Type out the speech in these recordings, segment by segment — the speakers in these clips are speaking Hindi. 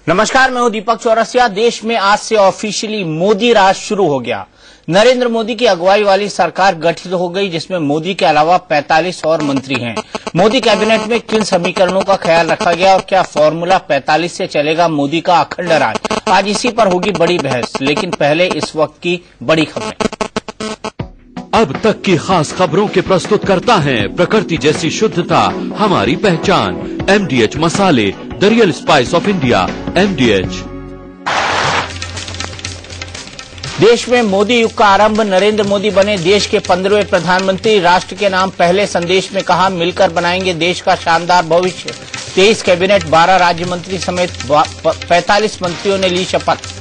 नमस्कार, मैं हूं दीपक चौरसिया। देश में आज से ऑफिशियली मोदी राज शुरू हो गया। नरेंद्र मोदी की अगुवाई वाली सरकार गठित हो गई, जिसमें मोदी के अलावा 45 और मंत्री हैं। मोदी कैबिनेट में किन समीकरणों का ख्याल रखा गया और क्या फॉर्मूला 45 से चलेगा मोदी का अखंड राज? आज इसी पर होगी बड़ी बहस, लेकिन पहले इस वक्त की बड़ी खबरें। अब तक की खास खबरों के प्रस्तुत करता है प्रकृति जैसी शुद्धता हमारी पहचान, MDH मसाले, the real spice of India, MDH। देश में मोदी युग का आरंभ, नरेंद्र मोदी बने देश के 15वें प्रधानमंत्री। राष्ट्र के नाम पहले संदेश में कहा, मिलकर बनाएंगे देश का शानदार भविष्य। 23 कैबिनेट, 12 राज्य मंत्री समेत 45 मंत्रियों ने ली शपथ।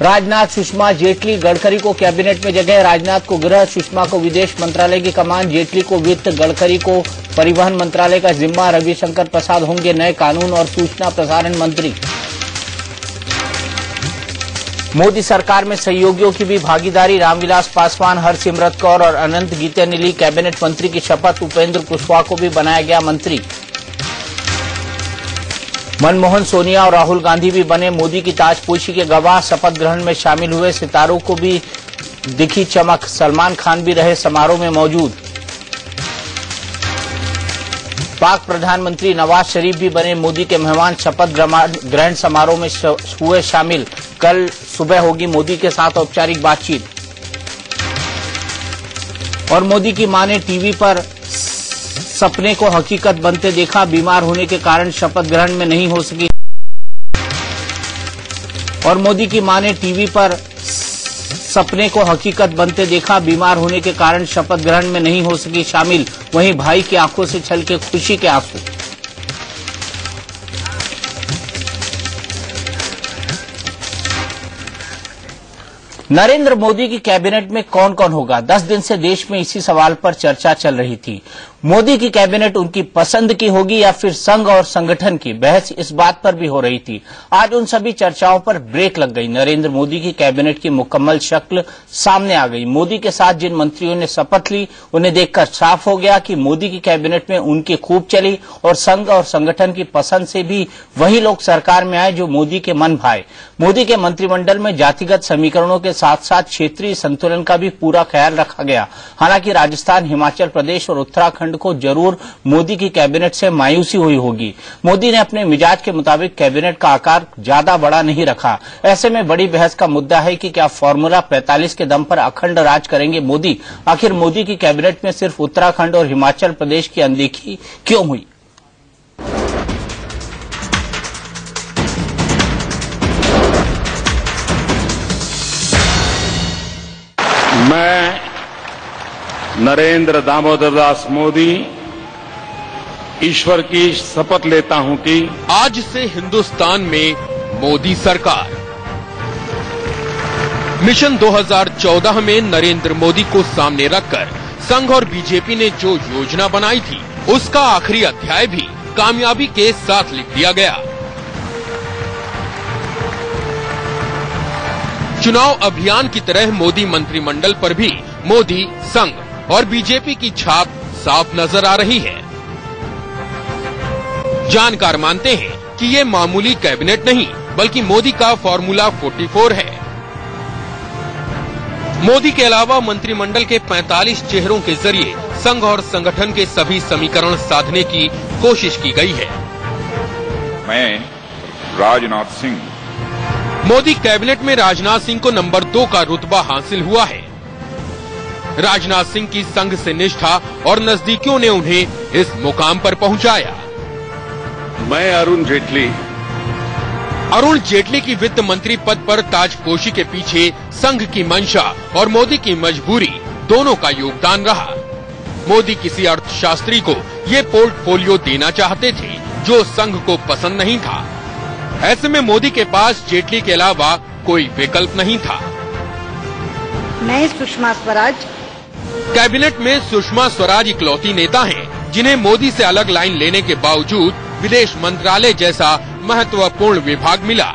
राजनाथ, सुषमा, जेटली, गडकरी को कैबिनेट में जगह। राजनाथ को गृह, सुषमा को विदेश मंत्रालय की कमान, जेटली को वित्त, गडकरी को परिवहन मंत्रालय का जिम्मा। रविशंकर प्रसाद होंगे नए कानून और सूचना प्रसारण मंत्री। मोदी सरकार में सहयोगियों की भी भागीदारी। रामविलास पासवान, हरसिमरत कौर और अनंत गीते ने ली कैबिनेट मंत्री की शपथ। उपेंद्र कुशवाहा को भी बनाया गया मंत्री। मनमोहन, सोनिया और राहुल गांधी भी बने मोदी की ताजपोशी के गवाह। शपथ ग्रहण में शामिल हुए सितारों को भी दिखी चमक। सलमान खान भी रहे समारोह में मौजूद। पाक प्रधानमंत्री नवाज शरीफ भी बने मोदी के मेहमान। शपथ ग्रहण समारोह में हुए शामिल। कल सुबह होगी मोदी के साथ औपचारिक बातचीत। और मोदी की मां ने टीवी पर सपने को हकीकत बनते देखा, बीमार होने के कारण शपथ ग्रहण में नहीं हो सकी। और मोदी की मां ने टीवी पर सपने को हकीकत बनते देखा, बीमार होने के कारण शपथ ग्रहण में नहीं हो सकी शामिल। वहीं भाई की आंखों से छलके खुशी के आंसू। नरेंद्र मोदी की कैबिनेट में कौन कौन होगा? 10 दिन से देश में इसी सवाल पर चर्चा चल रही थी। मोदी की कैबिनेट उनकी पसंद की होगी या फिर संघ और संगठन की? बहस इस बात पर भी हो रही थी। आज उन सभी चर्चाओं पर ब्रेक लग गई। नरेंद्र मोदी की कैबिनेट की मुकम्मल शक्ल सामने आ गई। मोदी के साथ जिन मंत्रियों ने शपथ ली, उन्हें देखकर साफ हो गया कि मोदी की कैबिनेट में उनकी खूब चली और संघ और संगठन की पसंद से भी वही लोग सरकार में आए जो मोदी के मन भाए। मोदी के मंत्रिमंडल में जातिगत समीकरणों के साथ साथ क्षेत्रीय संतुलन का भी पूरा ख्याल रखा गया। हालांकि राजस्थान, हिमाचल प्रदेश और उत्तराखंड को जरूर मोदी की कैबिनेट से मायूसी हुई होगी। मोदी ने अपने मिजाज के मुताबिक कैबिनेट का आकार ज्यादा बड़ा नहीं रखा। ऐसे में बड़ी बहस का मुद्दा है कि क्या फॉर्मूला 45 के दम पर अखंड राज करेंगे मोदी? आखिर मोदी की कैबिनेट में सिर्फ उत्तराखंड और हिमाचल प्रदेश की अनदेखी क्यों हुई? मैं नरेंद्र दामोदर दास मोदी ईश्वर की शपथ लेता हूं कि आज से हिंदुस्तान में मोदी सरकार। मिशन 2014 में नरेंद्र मोदी को सामने रखकर संघ और बीजेपी ने जो योजना बनाई थी, उसका आखिरी अध्याय भी कामयाबी के साथ लिख दिया गया। चुनाव अभियान की तरह मोदी मंत्रिमंडल पर भी मोदी, संघ और बीजेपी की छाप साफ नजर आ रही है। जानकार मानते हैं कि ये मामूली कैबिनेट नहीं, बल्कि मोदी का फॉर्मूला 44 है। मोदी के अलावा मंत्रिमंडल के 45 चेहरों के जरिए संघ और संगठन के सभी समीकरण साधने की कोशिश की गई है। मैं राजनाथ सिंह। मोदी कैबिनेट में राजनाथ सिंह को नंबर 2 का रुतबा हासिल हुआ है। राजनाथ सिंह की संघ से निष्ठा और नजदीकियों ने उन्हें इस मुकाम पर पहुंचाया। मैं अरुण जेटली की वित्त मंत्री पद पर ताजपोशी के पीछे संघ की मंशा और मोदी की मजबूरी दोनों का योगदान रहा। मोदी किसी अर्थशास्त्री को ये पोर्टफोलियो देना चाहते थे जो संघ को पसंद नहीं था। ऐसे में मोदी के पास जेटली के अलावा कोई विकल्प नहीं था। मैं सुषमा स्वराज। कैबिनेट में सुषमा स्वराज इकलौती नेता हैं जिन्हें मोदी से अलग लाइन लेने के बावजूद विदेश मंत्रालय जैसा महत्वपूर्ण विभाग मिला।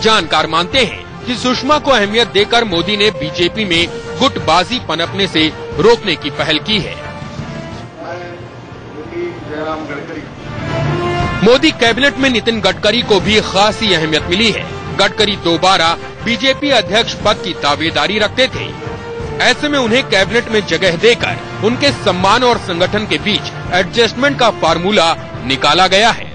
जानकार मानते हैं कि सुषमा को अहमियत देकर मोदी ने बीजेपी में गुटबाजी पनपने से रोकने की पहल की है। मोदी कैबिनेट में नितिन गडकरी को भी खासी अहमियत मिली है। गडकरी दोबारा बीजेपी अध्यक्ष पद की दावेदारी रखते थे। ऐसे में उन्हें कैबिनेट में जगह देकर उनके सम्मान और संगठन के बीच एडजस्टमेंट का फार्मूला निकाला गया है।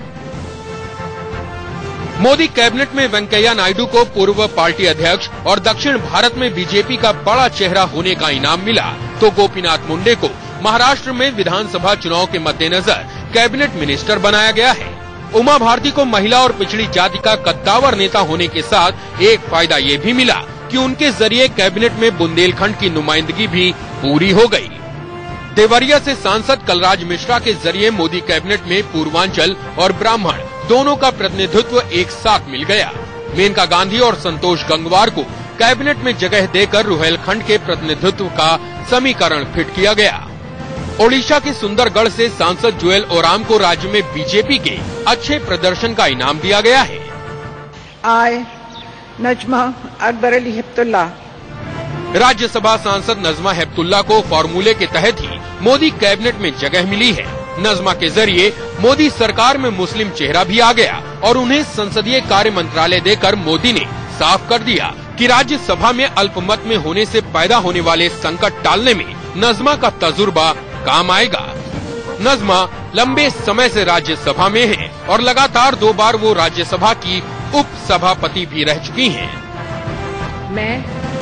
मोदी कैबिनेट में वेंकैया नायडू को पूर्व पार्टी अध्यक्ष और दक्षिण भारत में बीजेपी का बड़ा चेहरा होने का इनाम मिला, तो गोपीनाथ मुंडे को महाराष्ट्र में विधानसभा चुनाव के मद्देनजर कैबिनेट मिनिस्टर बनाया गया है। उमा भारती को महिला और पिछड़ी जाति का कद्दावर नेता होने के साथ एक फायदा ये भी मिला कि उनके जरिए कैबिनेट में बुंदेलखंड की नुमाइंदगी भी पूरी हो गई। देवरिया से सांसद कलराज मिश्रा के जरिए मोदी कैबिनेट में पूर्वांचल और ब्राह्मण दोनों का प्रतिनिधित्व एक साथ मिल गया। मेनका गांधी और संतोष गंगवार को कैबिनेट में जगह देकर रुहेलखंड के प्रतिनिधित्व का समीकरण फिट किया गया। ओडिशा के सुंदरगढ़ से सांसद जुएल ओराम को राज्य में बीजेपी के अच्छे प्रदर्शन का इनाम दिया गया है। नजमा अकबर अली हेप्तुल्ला। राज्यसभा सांसद नजमा हेप्तुल्ला को फॉर्मूले के तहत ही मोदी कैबिनेट में जगह मिली है। नजमा के जरिए मोदी सरकार में मुस्लिम चेहरा भी आ गया और उन्हें संसदीय कार्य मंत्रालय देकर मोदी ने साफ कर दिया कि राज्यसभा में अल्पमत में होने से पैदा होने वाले संकट टालने में नजमा का तजुर्बा काम आएगा। नजमा लंबे समय से राज्यसभा में हैं और लगातार 2 बार वो राज्यसभा की उप सभापति भी रह चुकी हैं। मैं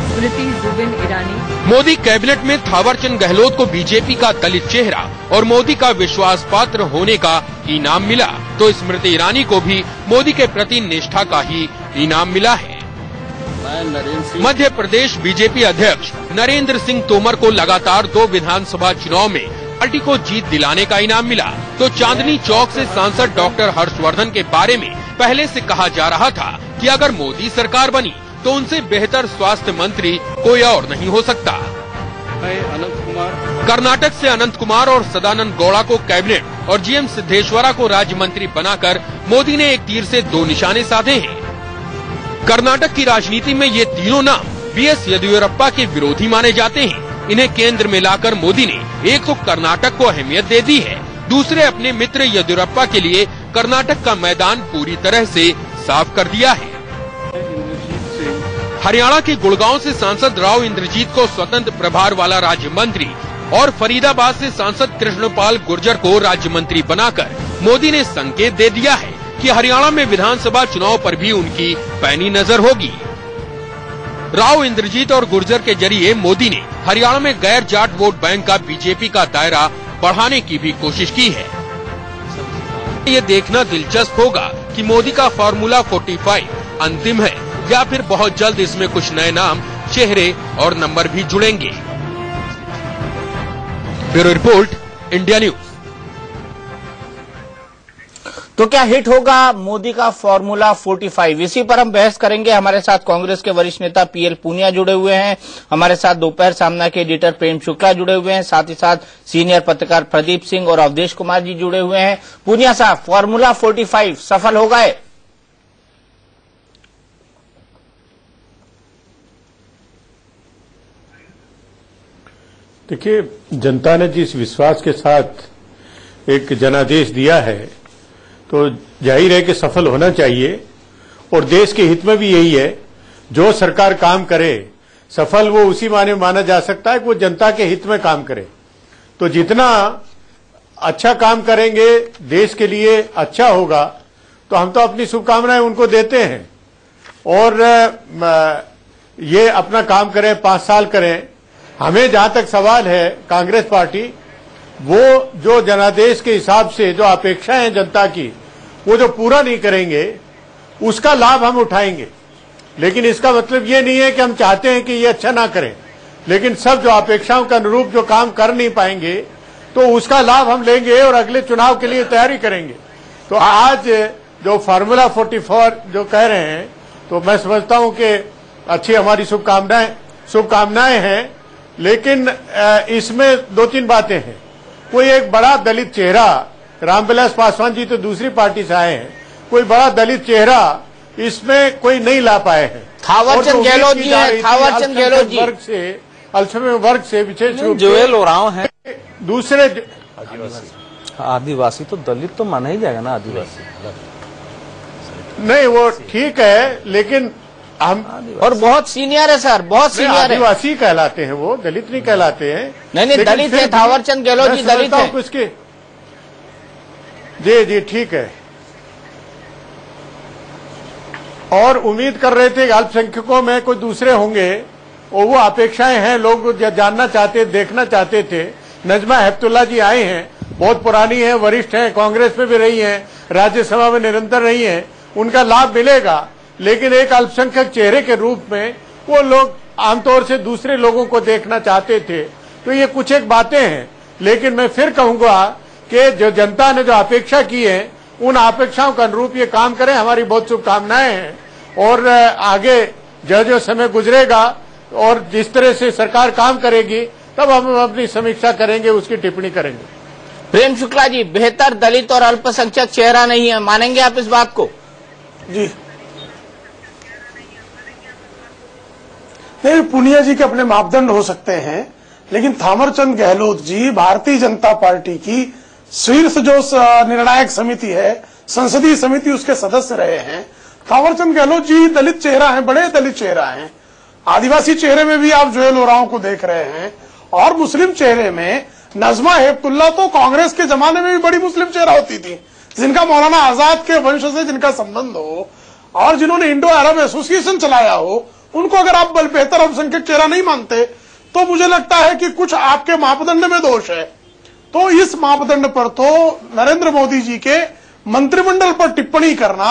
स्मृति जुबिन ईरानी। मोदी कैबिनेट में थावरचंद गहलोत को बीजेपी का दलित चेहरा और मोदी का विश्वास पात्र होने का इनाम मिला, तो स्मृति ईरानी को भी मोदी के प्रति निष्ठा का ही इनाम मिला है। मध्य प्रदेश बीजेपी अध्यक्ष नरेंद्र सिंह तोमर को लगातार 2 विधानसभा चुनाव में पार्टी को जीत दिलाने का इनाम मिला, तो चांदनी चौक से सांसद डॉक्टर हर्षवर्धन के बारे में पहले से कहा जा रहा था कि अगर मोदी सरकार बनी तो उनसे बेहतर स्वास्थ्य मंत्री कोई और नहीं हो सकता। कर्नाटक से अनंत कुमार और सदानंद गौड़ा को कैबिनेट और जीएम सिद्धेश्वरा को राज्य मंत्री बनाकर मोदी ने एक तीर से 2 निशाने साधे हैं। कर्नाटक की राजनीति में ये तीनों नाम बीएस येदियुरप्पा के विरोधी माने जाते हैं। इन्हें केंद्र में लाकर मोदी ने एक तो कर्नाटक को अहमियत दे दी है, दूसरे अपने मित्र येदियुरप्पा के लिए कर्नाटक का मैदान पूरी तरह से साफ कर दिया है। हरियाणा के गुड़गांव से सांसद राव इंद्रजीत को स्वतंत्र प्रभार वाला राज्य मंत्री और फरीदाबाद से सांसद कृष्णपाल गुर्जर को राज्य मंत्री बनाकर मोदी ने संकेत दे दिया है कि हरियाणा में विधानसभा चुनाव पर भी उनकी पैनी नजर होगी। राव इंद्रजीत और गुर्जर के जरिए मोदी ने हरियाणा में गैर जाट वोट बैंक का बीजेपी का दायरा बढ़ाने की भी कोशिश की है। ये देखना दिलचस्प होगा कि मोदी का फॉर्मूला 45 अंतिम है या फिर बहुत जल्द इसमें कुछ नए नाम, चेहरे और नंबर भी जुड़ेंगे। Bureau report, India news. तो क्या हिट होगा मोदी का फॉर्मूला 45? इसी पर हम बहस करेंगे। हमारे साथ कांग्रेस के वरिष्ठ नेता पीएल पूनिया जुड़े हुए हैं, हमारे साथ दोपहर सामना के एडिटर प्रेम शुक्ला जुड़े हुए हैं, साथ ही साथ सीनियर पत्रकार प्रदीप सिंह और अवधेश कुमार जी जुड़े हुए हैं। पूनिया साहब, फॉर्मूला 45 सफल हो गए? देखिए, जनता ने जिस विश्वास के साथ एक जनादेश दिया है तो जाहिर है कि सफल होना चाहिए, और देश के हित में भी यही है। जो सरकार काम करे सफल वो उसी माने माना जा सकता है कि वो जनता के हित में काम करे। तो जितना अच्छा काम करेंगे, देश के लिए अच्छा होगा, तो हम तो अपनी शुभकामनाएं उनको देते हैं और ये अपना काम करें, 5 साल करें। हमें जहां तक सवाल है, कांग्रेस पार्टी वो जो जनादेश के हिसाब से जो अपेक्षाएं हैं जनता की, वो जो पूरा नहीं करेंगे उसका लाभ हम उठाएंगे। लेकिन इसका मतलब ये नहीं है कि हम चाहते हैं कि ये अच्छा ना करें, लेकिन सब जो अपेक्षाओं के अनुरूप जो काम कर नहीं पाएंगे तो उसका लाभ हम लेंगे और अगले चुनाव के लिए तैयारी करेंगे। तो आज जो फार्मूला 44 जो कह रहे हैं, तो मैं समझता हूं कि अच्छी हमारी शुभकामनाएं हैं, लेकिन इसमें 2-3 बातें हैं। कोई एक बड़ा दलित चेहरा, रामविलास पासवान जी तो दूसरी पार्टी से आए हैं, कोई बड़ा दलित चेहरा इसमें कोई नहीं ला पाए हैं। थावरचंद गहलोत जी हैं, थावरचंद गहलोत जी अल्पसंख्यक वर्ग से विशेष रूप से जुएल ओरांव है दूसरे आदिवासी तो दलित तो माना ही जाएगा ना, आदिवासी नहीं, वो ठीक है, लेकिन हम और बहुत सीनियर है सर, बहुत सीनियर है। आदिवासी कहलाते हैं, वो दलित नहीं कहलाते हैं। नहीं दलित है, थावरचंद गहलोत जी दलित है। उसके जी ठीक है। और उम्मीद कर रहे थे कि अल्पसंख्यकों में कोई दूसरे होंगे, और वो अपेक्षाएं हैं, लोग जानना चाहते, देखना चाहते थे। नजमा हेपतुल्ला जी आए हैं, बहुत पुरानी हैं, वरिष्ठ हैं, कांग्रेस में भी रही हैं, राज्यसभा में निरंतर रही हैं, उनका लाभ मिलेगा। लेकिन एक अल्पसंख्यक चेहरे के रूप में वो लोग आमतौर से दूसरे लोगों को देखना चाहते थे। तो ये कुछ एक बातें हैं, लेकिन मैं फिर कहूंगा कि जो जनता ने जो अपेक्षा की है, उन अपेक्षाओं के अनुरूप ये काम करें। हमारी बहुत शुभकामनाएं हैं, और आगे जो जो समय गुजरेगा और जिस तरह से सरकार काम करेगी, तब हम अपनी समीक्षा करेंगे, उसकी टिप्पणी करेंगे। प्रेम शुक्ला जी, बेहतर दलित और अल्पसंख्यक चेहरा नहीं है, मानेंगे आप इस बात को? जी नहीं, पूनिया जी के अपने मापदंड हो सकते हैं, लेकिन थावरचंद गहलोत जी भारतीय जनता पार्टी की शीर्ष जो निर्णायक समिति है, संसदीय समिति, उसके सदस्य रहे हैं। थावरचंद गहलोत जी दलित चेहरा है, बड़े दलित चेहरा है। आदिवासी चेहरे में भी आप जुएल ओरांव को देख रहे हैं, और मुस्लिम चेहरे में नजमा हेपतुल्ला तो कांग्रेस के जमाने में भी बड़ी मुस्लिम चेहरा होती थी, जिनका मौलाना आजाद के वंश से जिनका संबंध हो, और जिन्होंने इंडो अरब एसोसिएशन चलाया हो, उनको अगर आप बेहतर अल्पसंख्यक चेहरा नहीं मानते, तो मुझे लगता है कि कुछ आपके मापदंड में दोष है। तो इस मापदंड पर तो नरेंद्र मोदी जी के मंत्रिमंडल पर टिप्पणी करना,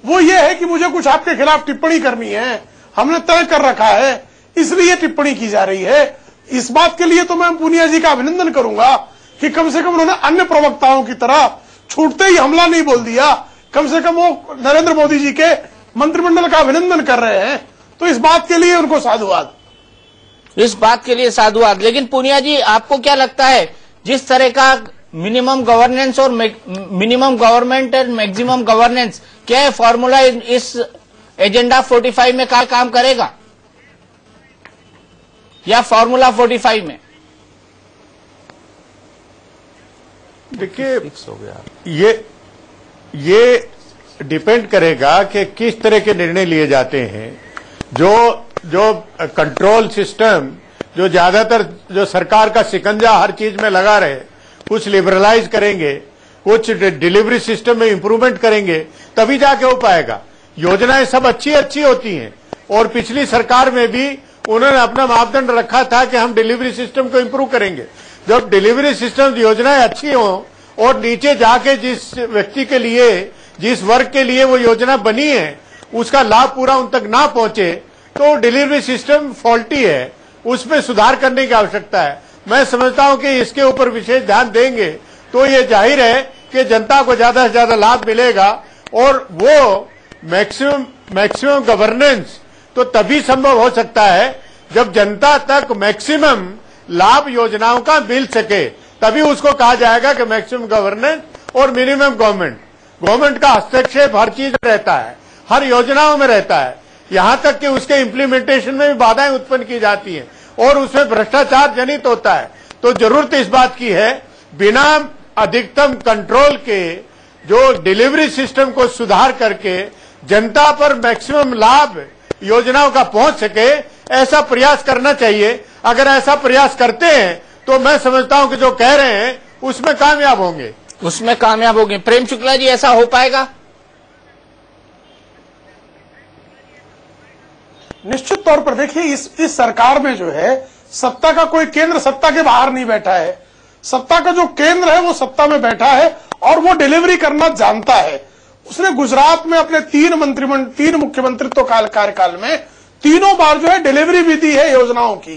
वो ये है कि मुझे कुछ आपके खिलाफ टिप्पणी करनी है, हमने तय कर रखा है, इसलिए टिप्पणी की जा रही है। इस बात के लिए तो मैं पूनिया जी का अभिनंदन करूंगा कि कम से कम उन्होंने अन्य प्रवक्ताओं की तरह छूटते ही हमला नहीं बोल दिया। कम से कम वो नरेंद्र मोदी जी के मंत्रिमंडल का अभिनंदन कर रहे हैं, तो इस बात के लिए उनको साधुवाद। इस बात के लिए साधुवाद। लेकिन पूनिया जी, आपको क्या लगता है, जिस तरह का मिनिमम गवर्नेंस और minimum government and maximum governance, क्या है फॉर्मूला इस एजेंडा 45 में काम करेगा, या फॉर्मूला 45 में? देखिए, ये डिपेंड करेगा कि किस तरह के निर्णय लिए जाते हैं। जो कंट्रोल सिस्टम, जो ज्यादातर जो सरकार का शिकंजा हर चीज में लगा रहे, कुछ लिबरलाइज करेंगे, कुछ डिलीवरी सिस्टम में इंप्रूवमेंट करेंगे, तभी जाके हो पाएगा। योजनाएं सब अच्छी होती हैं, और पिछली सरकार में भी उन्होंने अपना मापदंड रखा था कि हम डिलीवरी सिस्टम को इंप्रूव करेंगे। जब डिलीवरी सिस्टम योजनाएं अच्छी हों, और नीचे जाके जिस व्यक्ति के लिए, जिस वर्ग के लिए वो योजना बनी है, उसका लाभ पूरा उन तक ना पहुंचे, तो डिलीवरी सिस्टम फॉल्टी है, उसमें सुधार करने की आवश्यकता है। मैं समझता हूं कि इसके ऊपर विशेष ध्यान देंगे तो ये जाहिर है कि जनता को ज्यादा से ज्यादा लाभ मिलेगा, और वो मैक्सिमम गवर्नेंस तो तभी संभव हो सकता है जब जनता तक मैक्सिमम लाभ योजनाओं का मिल सके, तभी उसको कहा जाएगा कि मैक्सिमम गवर्नेंस और मिनिमम गवर्नमेंट। गवर्नमेंट का हस्तक्षेप हर चीज में रहता है, हर योजनाओं में रहता है, यहां तक कि उसके इम्प्लीमेंटेशन में भी बाधाएं उत्पन्न की जाती हैं, और उसमें भ्रष्टाचार जनित होता है। तो जरूरत इस बात की है, बिना अधिकतम कंट्रोल के जो डिलीवरी सिस्टम को सुधार करके जनता पर मैक्सिमम लाभ योजनाओं का पहुंच सके, ऐसा प्रयास करना चाहिए। अगर ऐसा प्रयास करते हैं तो मैं समझता हूं कि जो कह रहे हैं उसमें कामयाब होंगे। उसमें कामयाब होंगे। प्रेम शुक्ला जी, ऐसा हो पाएगा? निश्चित तौर पर देखिए, इस सरकार में जो है, सत्ता का कोई केंद्र सत्ता के बाहर नहीं बैठा है। सत्ता का जो केंद्र है वो सत्ता में बैठा है, और वो डिलीवरी करना जानता है। उसने गुजरात में अपने 3 मुख्यमंत्रित्व कार्यकाल में तीनों बार जो है डिलीवरी भी दी है योजनाओं की।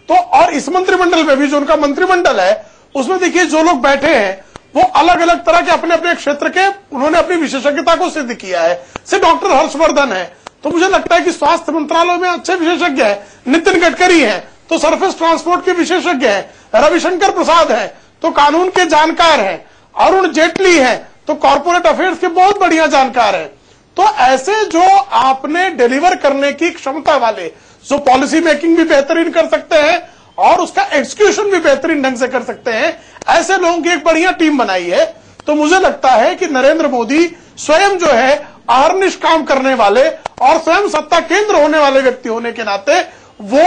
तो और इस मंत्रिमंडल में भी जो उनका मंत्रिमंडल है, उसमें देखिए जो लोग बैठे हैं वो अलग अलग तरह के अपने अपने क्षेत्र के, उन्होंने अपनी विशेषज्ञता को सिद्ध किया है। से डॉक्टर हर्षवर्धन है, तो मुझे लगता है कि स्वास्थ्य मंत्रालय में अच्छे विशेषज्ञ हैं। नितिन गडकरी हैं तो सरफेस ट्रांसपोर्ट के विशेषज्ञ हैं। रविशंकर प्रसाद हैं तो कानून के जानकार हैं। अरुण जेटली हैं तो कॉर्पोरेट अफेयर्स के बहुत बढ़िया जानकार हैं। तो ऐसे जो आपने डिलीवर करने की क्षमता वाले, जो पॉलिसी मेकिंग भी बेहतरीन कर सकते हैं और उसका एग्जीक्यूशन भी बेहतरीन ढंग से कर सकते हैं, ऐसे लोगों की एक बढ़िया टीम बनाई है। तो मुझे लगता है कि नरेंद्र मोदी स्वयं जो है अहर्निश काम करने वाले और स्वयं सत्ता केंद्र होने वाले व्यक्ति होने के नाते वो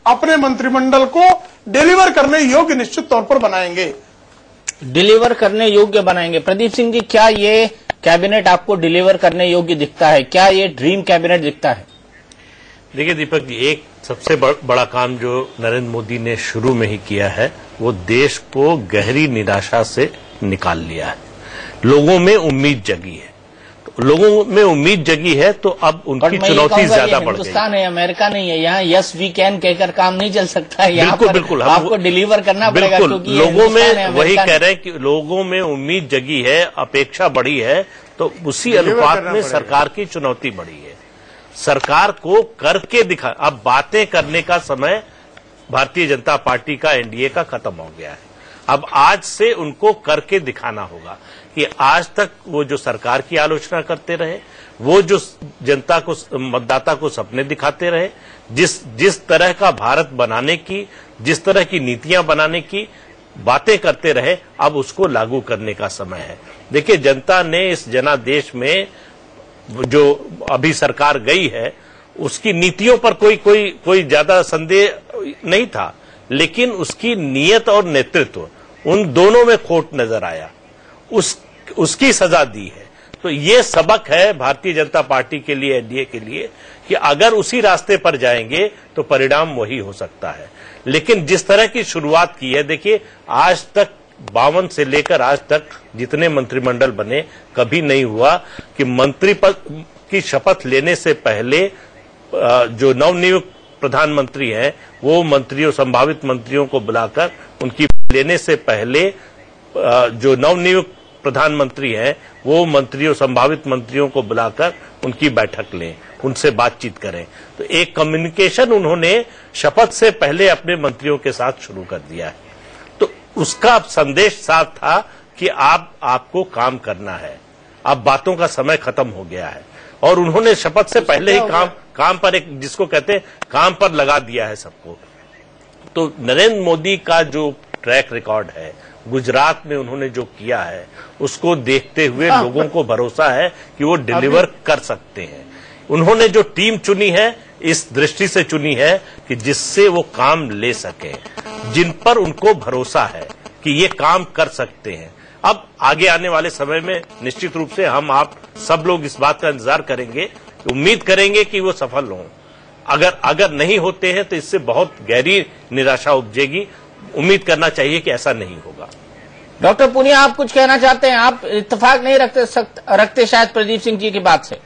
अपने मंत्रिमंडल को डिलीवर करने योग्य निश्चित तौर पर बनाएंगे। डिलीवर करने योग्य बनाएंगे। प्रदीप सिंह जी, क्या ये कैबिनेट आपको डिलीवर करने योग्य दिखता है? क्या ये ड्रीम कैबिनेट दिखता है? देखिए दीपक जी, एक सबसे बड़ा काम जो नरेंद्र मोदी ने शुरू में ही किया है, वो देश को गहरी निराशा से निकाल लिया है। लोगों में उम्मीद जगी है, तो लोगों में उम्मीद जगी है तो अब उनकी चुनौती ज्यादा बढ़ गई। हिंदुस्तान है, अमेरिका नहीं है। यहाँ यस वी कैन कहकर काम नहीं चल सकता है। यहाँ बिल्कुल बिल्कुल आपको डिलीवर करना पड़ेगा, क्योंकि लोगों में वही कह रहे हैं कि लोगों में उम्मीद जगी है, अपेक्षा बढ़ी है, तो उसी अनुपात में सरकार की चुनौती बढ़ी है। सरकार को करके दिखा, अब बातें करने का समय भारतीय जनता पार्टी का, एनडीए का खत्म हो गया है। अब आज से उनको करके दिखाना होगा कि आज तक वो जो सरकार की आलोचना करते रहे, वो जो जनता को, मतदाता को सपने दिखाते रहे, जिस तरह का भारत बनाने की, जिस तरह की नीतियां बनाने की बातें करते रहे, अब उसको लागू करने का समय है। देखिए, जनता ने इस जनादेश में जो अभी सरकार गई है, उसकी नीतियों पर कोई ज्यादा संदेह नहीं था, लेकिन उसकी नीयत और नेतृत्व, उन दोनों में खोट नजर आया, उसकी सजा दी है। तो ये सबक है भारतीय जनता पार्टी के लिए, एनडीए के लिए, कि अगर उसी रास्ते पर जाएंगे तो परिणाम वही हो सकता है। लेकिन जिस तरह की शुरुआत की है, देखिए आज तक 52 से लेकर आज तक जितने मंत्रिमंडल बने, कभी नहीं हुआ कि मंत्री पद की शपथ लेने से पहले जो नवनियुक्त प्रधानमंत्री हैं, वो मंत्रियों, संभावित मंत्रियों को बुलाकर उनकी लेने से पहले जो नवनियुक्त प्रधानमंत्री हैं, वो मंत्रियों, संभावित मंत्रियों को बुलाकर उनकी बैठक लें, उनसे बातचीत करें। तो एक कम्युनिकेशन उन्होंने शपथ से पहले अपने मंत्रियों के साथ शुरू कर दिया है। तो उसका संदेश साफ था कि आपको काम करना है, अब बातों का समय खत्म हो गया है। और उन्होंने शपथ से पहले ही काम पर, एक जिसको कहते हैं काम पर लगा दिया है सबको। तो नरेंद्र मोदी का जो ट्रैक रिकॉर्ड है, गुजरात में उन्होंने जो किया है, उसको देखते हुए लोगों को भरोसा है कि वो डिलीवर कर सकते हैं। उन्होंने जो टीम चुनी है, इस दृष्टि से चुनी है कि जिससे वो काम ले सके, जिन पर उनको भरोसा है कि ये काम कर सकते हैं। अब आगे आने वाले समय में निश्चित रूप से हम आप सब लोग इस बात का इंतजार करेंगे, उम्मीद करेंगे कि वो सफल हों। अगर नहीं होते हैं तो इससे बहुत गहरी निराशा उपजेगी। उम्मीद करना चाहिए कि ऐसा नहीं होगा। डॉक्टर पूनिया, आप कुछ कहना चाहते हैं? आप इत्तेफाक नहीं रखते शायद प्रदीप सिंह जी की बात से?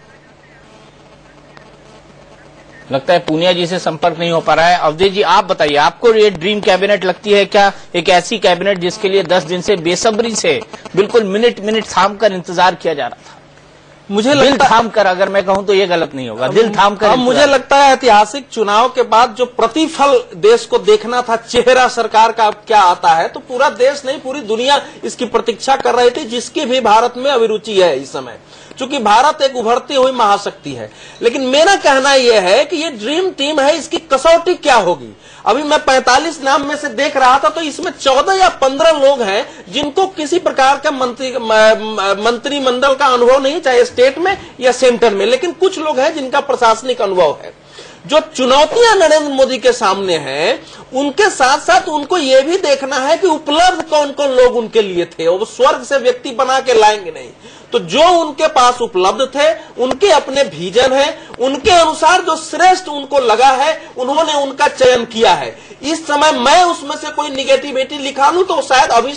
लगता है पूनिया जी से संपर्क नहीं हो पा रहा है। अवधेश जी, आप बताइए, आपको ये ड्रीम कैबिनेट लगती है क्या? एक ऐसी कैबिनेट जिसके लिए 10 दिन से बेसब्री से, बिल्कुल मिनट थाम कर इंतजार किया जा रहा था। मुझे दिल थाम कर, अगर मैं कहूं तो ये गलत नहीं होगा, दिल थाम कर। मुझे लगता है ऐतिहासिक चुनाव के बाद जो प्रतिफल देश को देखना था, चेहरा सरकार का क्या आता है, तो पूरा देश नहीं, पूरी दुनिया इसकी प्रतीक्षा कर रही थी, जिसकी भी भारत में अभिरुचि है इस समय, क्योंकि भारत एक उभरती हुई महाशक्ति है। लेकिन मेरा कहना यह है कि ये ड्रीम टीम है, इसकी कसौटी क्या होगी? अभी मैं 45 नाम में से देख रहा था, तो इसमें 14 या 15 लोग हैं जिनको किसी प्रकार का मंत्रिमंडल का अनुभव नहीं, चाहे स्टेट में या सेंटर में, लेकिन कुछ लोग हैं जिनका प्रशासनिक अनुभव है। जो चुनौतियां नरेंद्र मोदी के सामने हैं, उनके साथ साथ उनको यह भी देखना है कि उपलब्ध कौन कौन लोग उनके लिए थे। वो स्वर्ग से व्यक्ति बना के लाएंगे नहीं, तो जो उनके पास उपलब्ध थे, उनके अपने विजन है, उनके अनुसार जो श्रेष्ठ उनको लगा है, उन्होंने उनका चयन किया है। इस समय मैं उसमें से कोई निगेटिविटी लिखा लूं तो शायद अभी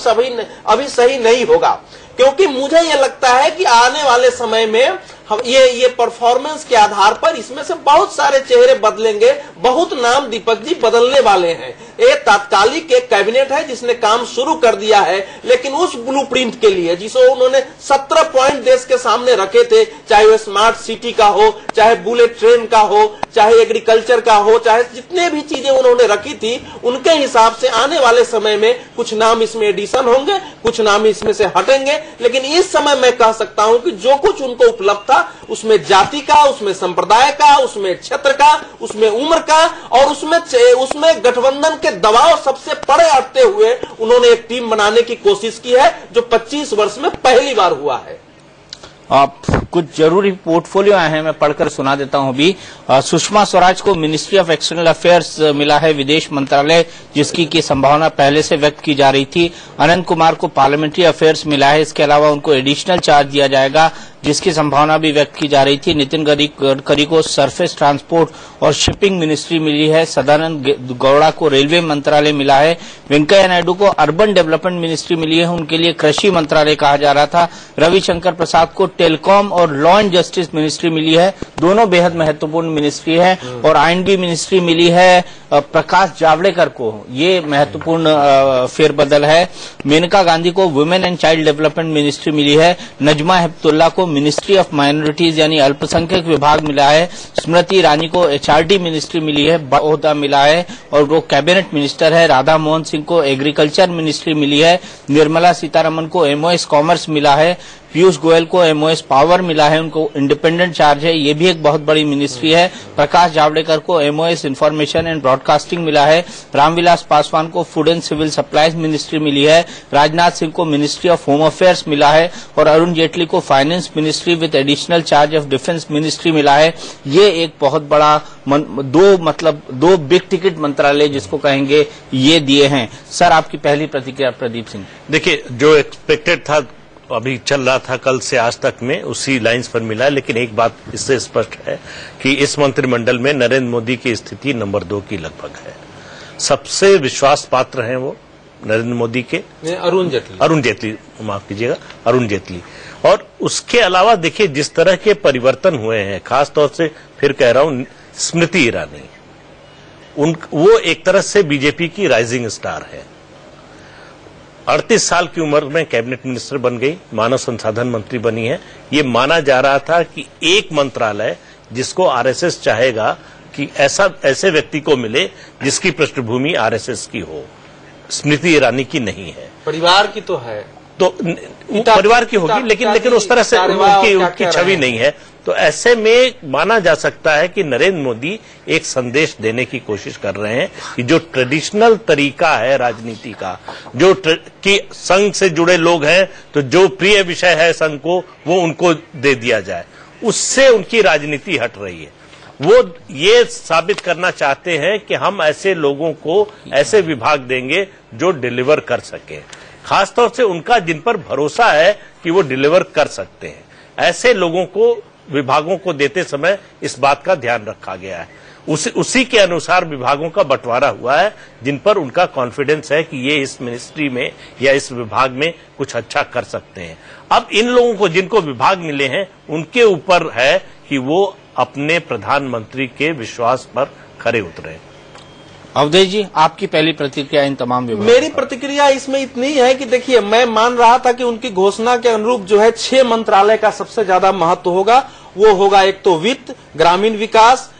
सही नहीं होगा, क्योंकि मुझे यह लगता है कि आने वाले समय में हम ये परफॉर्मेंस के आधार पर इसमें से बहुत सारे चेहरे बदलेंगे। बहुत नाम दीपक जी बदलने वाले हैं। ये तात्कालिक एक कैबिनेट है जिसने काम शुरू कर दिया है, लेकिन उस ब्लूप्रिंट के लिए जिसे उन्होंने 17 पॉइंट देश के सामने रखे थे, चाहे वो स्मार्ट सिटी का हो, चाहे बुलेट ट्रेन का हो, चाहे एग्रीकल्चर का हो, चाहे जितने भी चीजें उन्होंने रखी थी, उनके हिसाब से आने वाले समय में कुछ नाम इसमें एडिशन होंगे, कुछ नाम इसमें से हटेंगे। लेकिन इस समय मैं कह सकता हूं कि जो कुछ उनको उपलब्ध था, उसमें जाति का, उसमें संप्रदाय का, उसमें क्षेत्र का, उसमें उम्र का और उसमें गठबंधन के दबाव सबसे परे हटते हुए उन्होंने एक टीम बनाने की कोशिश की है, जो 25 वर्ष में पहली बार हुआ है। आप कुछ जरूरी पोर्टफोलियो आए हैं, मैं पढ़कर सुना देता हूं अभी। सुषमा स्वराज को मिनिस्ट्री ऑफ एक्सटर्नल अफेयर्स मिला है, विदेश मंत्रालय, जिसकी की संभावना पहले से व्यक्त की जा रही थी। अनंत कुमार को पार्लियामेंट्री अफेयर्स मिला है, इसके अलावा उनको एडिशनल चार्ज दिया जाएगा, जिसकी संभावना भी व्यक्त की जा रही थी। नितिन गडकरी को सरफेस ट्रांसपोर्ट और शिपिंग मिनिस्ट्री मिली है। सदानंद गौड़ा को रेलवे मंत्रालय मिला है। वेंकैया नायडू को अर्बन डेवलपमेंट मिनिस्ट्री मिली है, उनके लिए कृषि मंत्रालय कहा जा रहा था। रविशंकर प्रसाद को टेलीकॉम और लॉ एंड जस्टिस मिनिस्ट्री मिली है, दोनों बेहद महत्वपूर्ण मिनिस्ट्री है। और आईएनबी मिनिस्ट्री मिली है प्रकाश जावड़ेकर को, ये महत्वपूर्ण फेरबदल है। मेनका गांधी को women and child development ministry मिली है। नजमा हेपतुल्ला को मिनिस्ट्री ऑफ माइनॉरिटीज यानी अल्पसंख्यक विभाग मिला है। स्मृति ईरानी को एचआरडी मिनिस्ट्री मिली है, ओहदा मिला है और वो कैबिनेट मिनिस्टर है। राधा मोहन सिंह को एग्रीकल्चर मिनिस्ट्री मिली है। निर्मला सीतारमण को एमओएस कॉमर्स मिला है। पीयूष गोयल को एमओएस पावर मिला है, उनको इंडिपेंडेंट चार्ज है, ये भी एक बहुत बड़ी मिनिस्ट्री है। प्रकाश जावड़ेकर को एमओएस इंफॉर्मेशन एंड ब्रॉडकास्टिंग मिला है। रामविलास पासवान को food and civil supplies ministry मिली है। राजनाथ सिंह को मिनिस्ट्री ऑफ होम अफेयर्स मिला है और अरुण जेटली को finance ministry with additional charge of defence ministry मिला है। ये एक बहुत बड़ा दो बिग टिकट मंत्रालय जिसको कहेंगे, ये दिए हैं। सर, आपकी पहली प्रतिक्रिया प्रदीप सिंह। देखिए, जो एक्सपेक्टेड था अभी चल रहा था कल से आज तक में, उसी लाइंस पर मिला है। लेकिन एक बात इससे स्पष्ट है कि इस मंत्रिमंडल में नरेंद्र मोदी की स्थिति नंबर 2 की लगभग है। सबसे विश्वास पात्र हैं वो नरेंद्र मोदी के अरुण जेटली, माफ कीजिएगा, अरुण जेटली। और उसके अलावा देखिए जिस तरह के परिवर्तन हुए हैं, खासतौर से फिर कह रहा हूं स्मृति ईरानी, वो एक तरह से बीजेपी की राइजिंग स्टार है। 38 साल की उम्र में कैबिनेट मिनिस्टर बन गई, मानव संसाधन मंत्री बनी है। ये माना जा रहा था कि एक मंत्रालय जिसको आरएसएस चाहेगा कि ऐसे व्यक्ति को मिले जिसकी पृष्ठभूमि आरएसएस की हो। स्मृति ईरानी की नहीं है, परिवार की तो है, तो परिवार की होगी, लेकिन उस तरह से उनकी छवि नहीं है। तो ऐसे में माना जा सकता है कि नरेंद्र मोदी एक संदेश देने की कोशिश कर रहे हैं कि जो ट्रेडिशनल तरीका है राजनीति का, जो कि संघ से जुड़े लोग हैं तो जो प्रिय विषय है संघ को वो उनको दे दिया जाए, उससे उनकी राजनीति हट रही है। वो ये साबित करना चाहते हैं कि हम ऐसे लोगों को ऐसे विभाग देंगे जो डिलीवर कर सके, खासतौर से उनका जिन पर भरोसा है कि वो डिलीवर कर सकते हैं। ऐसे लोगों को विभागों को देते समय इस बात का ध्यान रखा गया है। उसी के अनुसार विभागों का बंटवारा हुआ है जिन पर उनका कॉन्फिडेंस है कि ये इस मिनिस्ट्री में या इस विभाग में कुछ अच्छा कर सकते हैं। अब इन लोगों को जिनको विभाग मिले हैं उनके ऊपर है कि वो अपने प्रधानमंत्री के विश्वास पर खरे उतरे। अवधेश जी, आपकी पहली प्रतिक्रिया इन तमाम विभागों? मेरी प्रतिक्रिया इसमें इतनी है कि देखिए, मैं मान रहा था कि उनकी घोषणा के अनुरूप जो है 6 मंत्रालय का सबसे ज्यादा महत्व होगा। वो होगा एक तो वित्त, ग्रामीण विकास,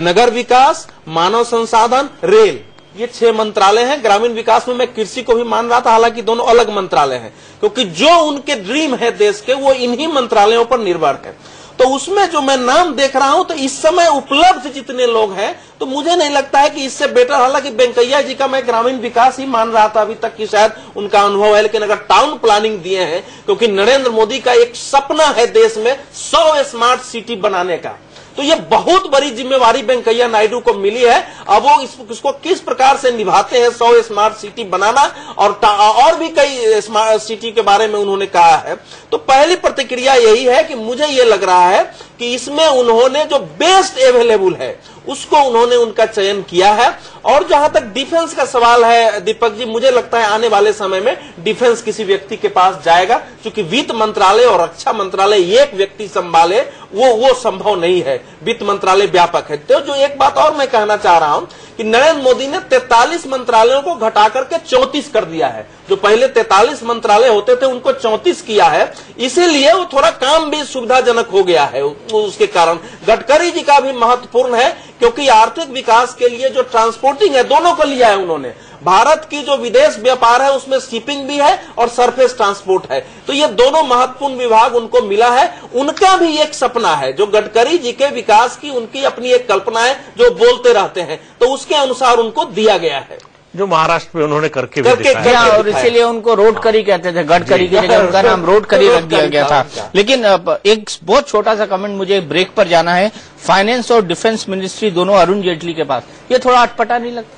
नगर विकास, मानव संसाधन, रेल, ये 6 मंत्रालय हैं। ग्रामीण विकास में मैं कृषि को भी मान रहा था, हालांकि दोनों अलग मंत्रालय हैं, क्योंकि जो उनके ड्रीम है देश के वो इन्हीं मंत्रालयों पर निर्भर है। तो उसमें जो मैं नाम देख रहा हूं, तो इस समय उपलब्ध जितने लोग हैं, तो मुझे नहीं लगता है कि इससे बेटर, हालांकि वेंकैया जी का मैं ग्रामीण विकास ही मान रहा था अभी तक कि शायद उनका अनुभव है, लेकिन अगर टाउन प्लानिंग दिए हैं, क्योंकि नरेंद्र मोदी का एक सपना है देश में 100 स्मार्ट सिटी बनाने का, तो ये बहुत बड़ी जिम्मेवारी वेंकैया नायडू को मिली है। अब वो इसको किस प्रकार से निभाते हैं, 100 स्मार्ट सिटी बनाना और भी कई स्मार्ट सिटी के बारे में उन्होंने कहा है। तो पहली प्रतिक्रिया यही है कि मुझे ये लग रहा है कि इसमें उन्होंने जो बेस्ट अवेलेबल है उसको उन्होंने उनका चयन किया है। और जहां तक डिफेंस का सवाल है दीपक जी, मुझे लगता है आने वाले समय में डिफेंस किसी व्यक्ति के पास जाएगा, क्योंकि वित्त मंत्रालय और रक्षा मंत्रालय एक व्यक्ति संभाले वो संभव नहीं है। वित्त मंत्रालय व्यापक है। तो जो एक बात और मैं कहना चाह रहा हूं कि नरेंद्र मोदी ने 43 मंत्रालयों को घटा करके 34 कर दिया है। जो पहले 43 मंत्रालय होते थे उनको 34 किया है, इसीलिए वो थोड़ा काम भी सुविधाजनक हो गया है। उसके कारण गडकरी जी का भी महत्वपूर्ण है, क्योंकि आर्थिक विकास के लिए जो ट्रांसपोर्टिंग है दोनों को लिया है उन्होंने। भारत की जो विदेश व्यापार है उसमें शिपिंग भी है और सरफेस ट्रांसपोर्ट है, तो ये दोनों महत्वपूर्ण विभाग उनको मिला है। उनका भी एक सपना है, जो गडकरी जी के विकास की उनकी अपनी एक कल्पना है जो बोलते रहते हैं, तो उसके अनुसार उनको दिया गया है, जो महाराष्ट्र में उन्होंने करके दिखाया। और इसीलिए उनको रोड करी कहते थे, गडकरी की जगह उनका नाम रोड करी रख दिया गया था। लेकिन एक बहुत छोटा सा कमेंट, मुझे ब्रेक पर जाना है। फाइनेंस और डिफेंस मिनिस्ट्री दोनों अरुण जेटली के पास, ये थोड़ा अटपटा नहीं लगता?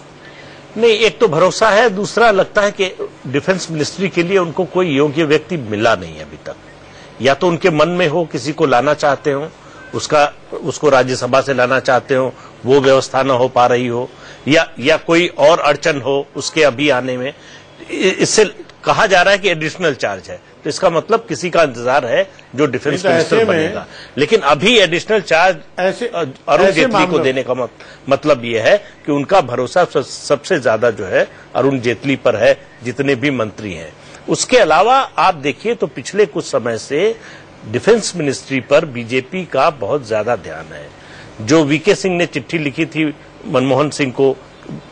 नहीं, एक तो भरोसा है, दूसरा लगता है कि डिफेंस मिनिस्ट्री के लिए उनको कोई योग्य व्यक्ति मिला नहीं है अभी तक। या तो उनके मन में हो किसी को लाना चाहते हो, उसको राज्यसभा से लाना चाहते हो, वो व्यवस्था न हो पा रही हो, या कोई और अड़चन हो उसके अभी आने में। इससे कहा जा रहा है कि एडिशनल चार्ज है, तो इसका मतलब किसी का इंतजार है जो डिफेंस मिनिस्टर बनेगा। लेकिन अभी एडिशनल चार्ज अरुण जेटली को देने का मतलब यह है कि उनका भरोसा सबसे ज्यादा जो है अरुण जेटली पर है, जितने भी मंत्री हैं। उसके अलावा आप देखिए तो पिछले कुछ समय से डिफेंस मिनिस्ट्री पर बीजेपी का बहुत ज्यादा ध्यान है। जो वीके सिंह ने चिट्ठी लिखी थी मनमोहन सिंह को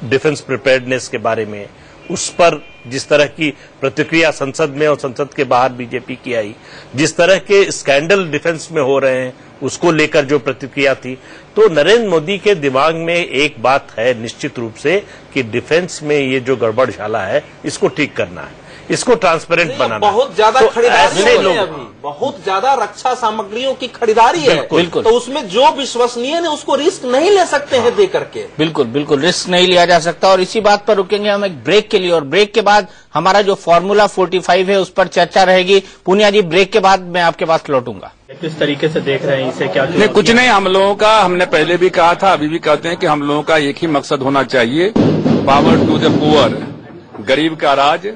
डिफेंस प्रिपेयर्डनेस के बारे में, उस पर जिस तरह की प्रतिक्रिया संसद में और संसद के बाहर बीजेपी की आई, जिस तरह के स्कैंडल डिफेंस में हो रहे हैं उसको लेकर जो प्रतिक्रिया थी, तो नरेंद्र मोदी के दिमाग में एक बात है निश्चित रूप से कि डिफेंस में ये जो गड़बड़झाला है इसको ठीक करना है, इसको ट्रांसपेरेंट बनाना। बहुत ज्यादा खरीदारी है, अभी बहुत ज्यादा रक्षा सामग्रियों की खरीदारी है, तो उसमें जो विश्वसनीय है उसको रिस्क नहीं ले सकते हैं दे करके। बिल्कुल रिस्क नहीं लिया जा सकता। और इसी बात पर रुकेंगे हम एक ब्रेक के लिए, और ब्रेक के बाद हमारा जो फॉर्मूला 45 है उस पर चर्चा रहेगी। पूनिया जी, ब्रेक के बाद मैं आपके पास लौटूंगा। किस तरीके से देख रहे हैं इसे, क्या? नहीं, कुछ नहीं, हम लोगों का, हमने पहले भी कहा था, अभी भी कहते हैं कि हम लोगों का एक ही मकसद होना चाहिए, पावर टू द पुअर, गरीब का राज।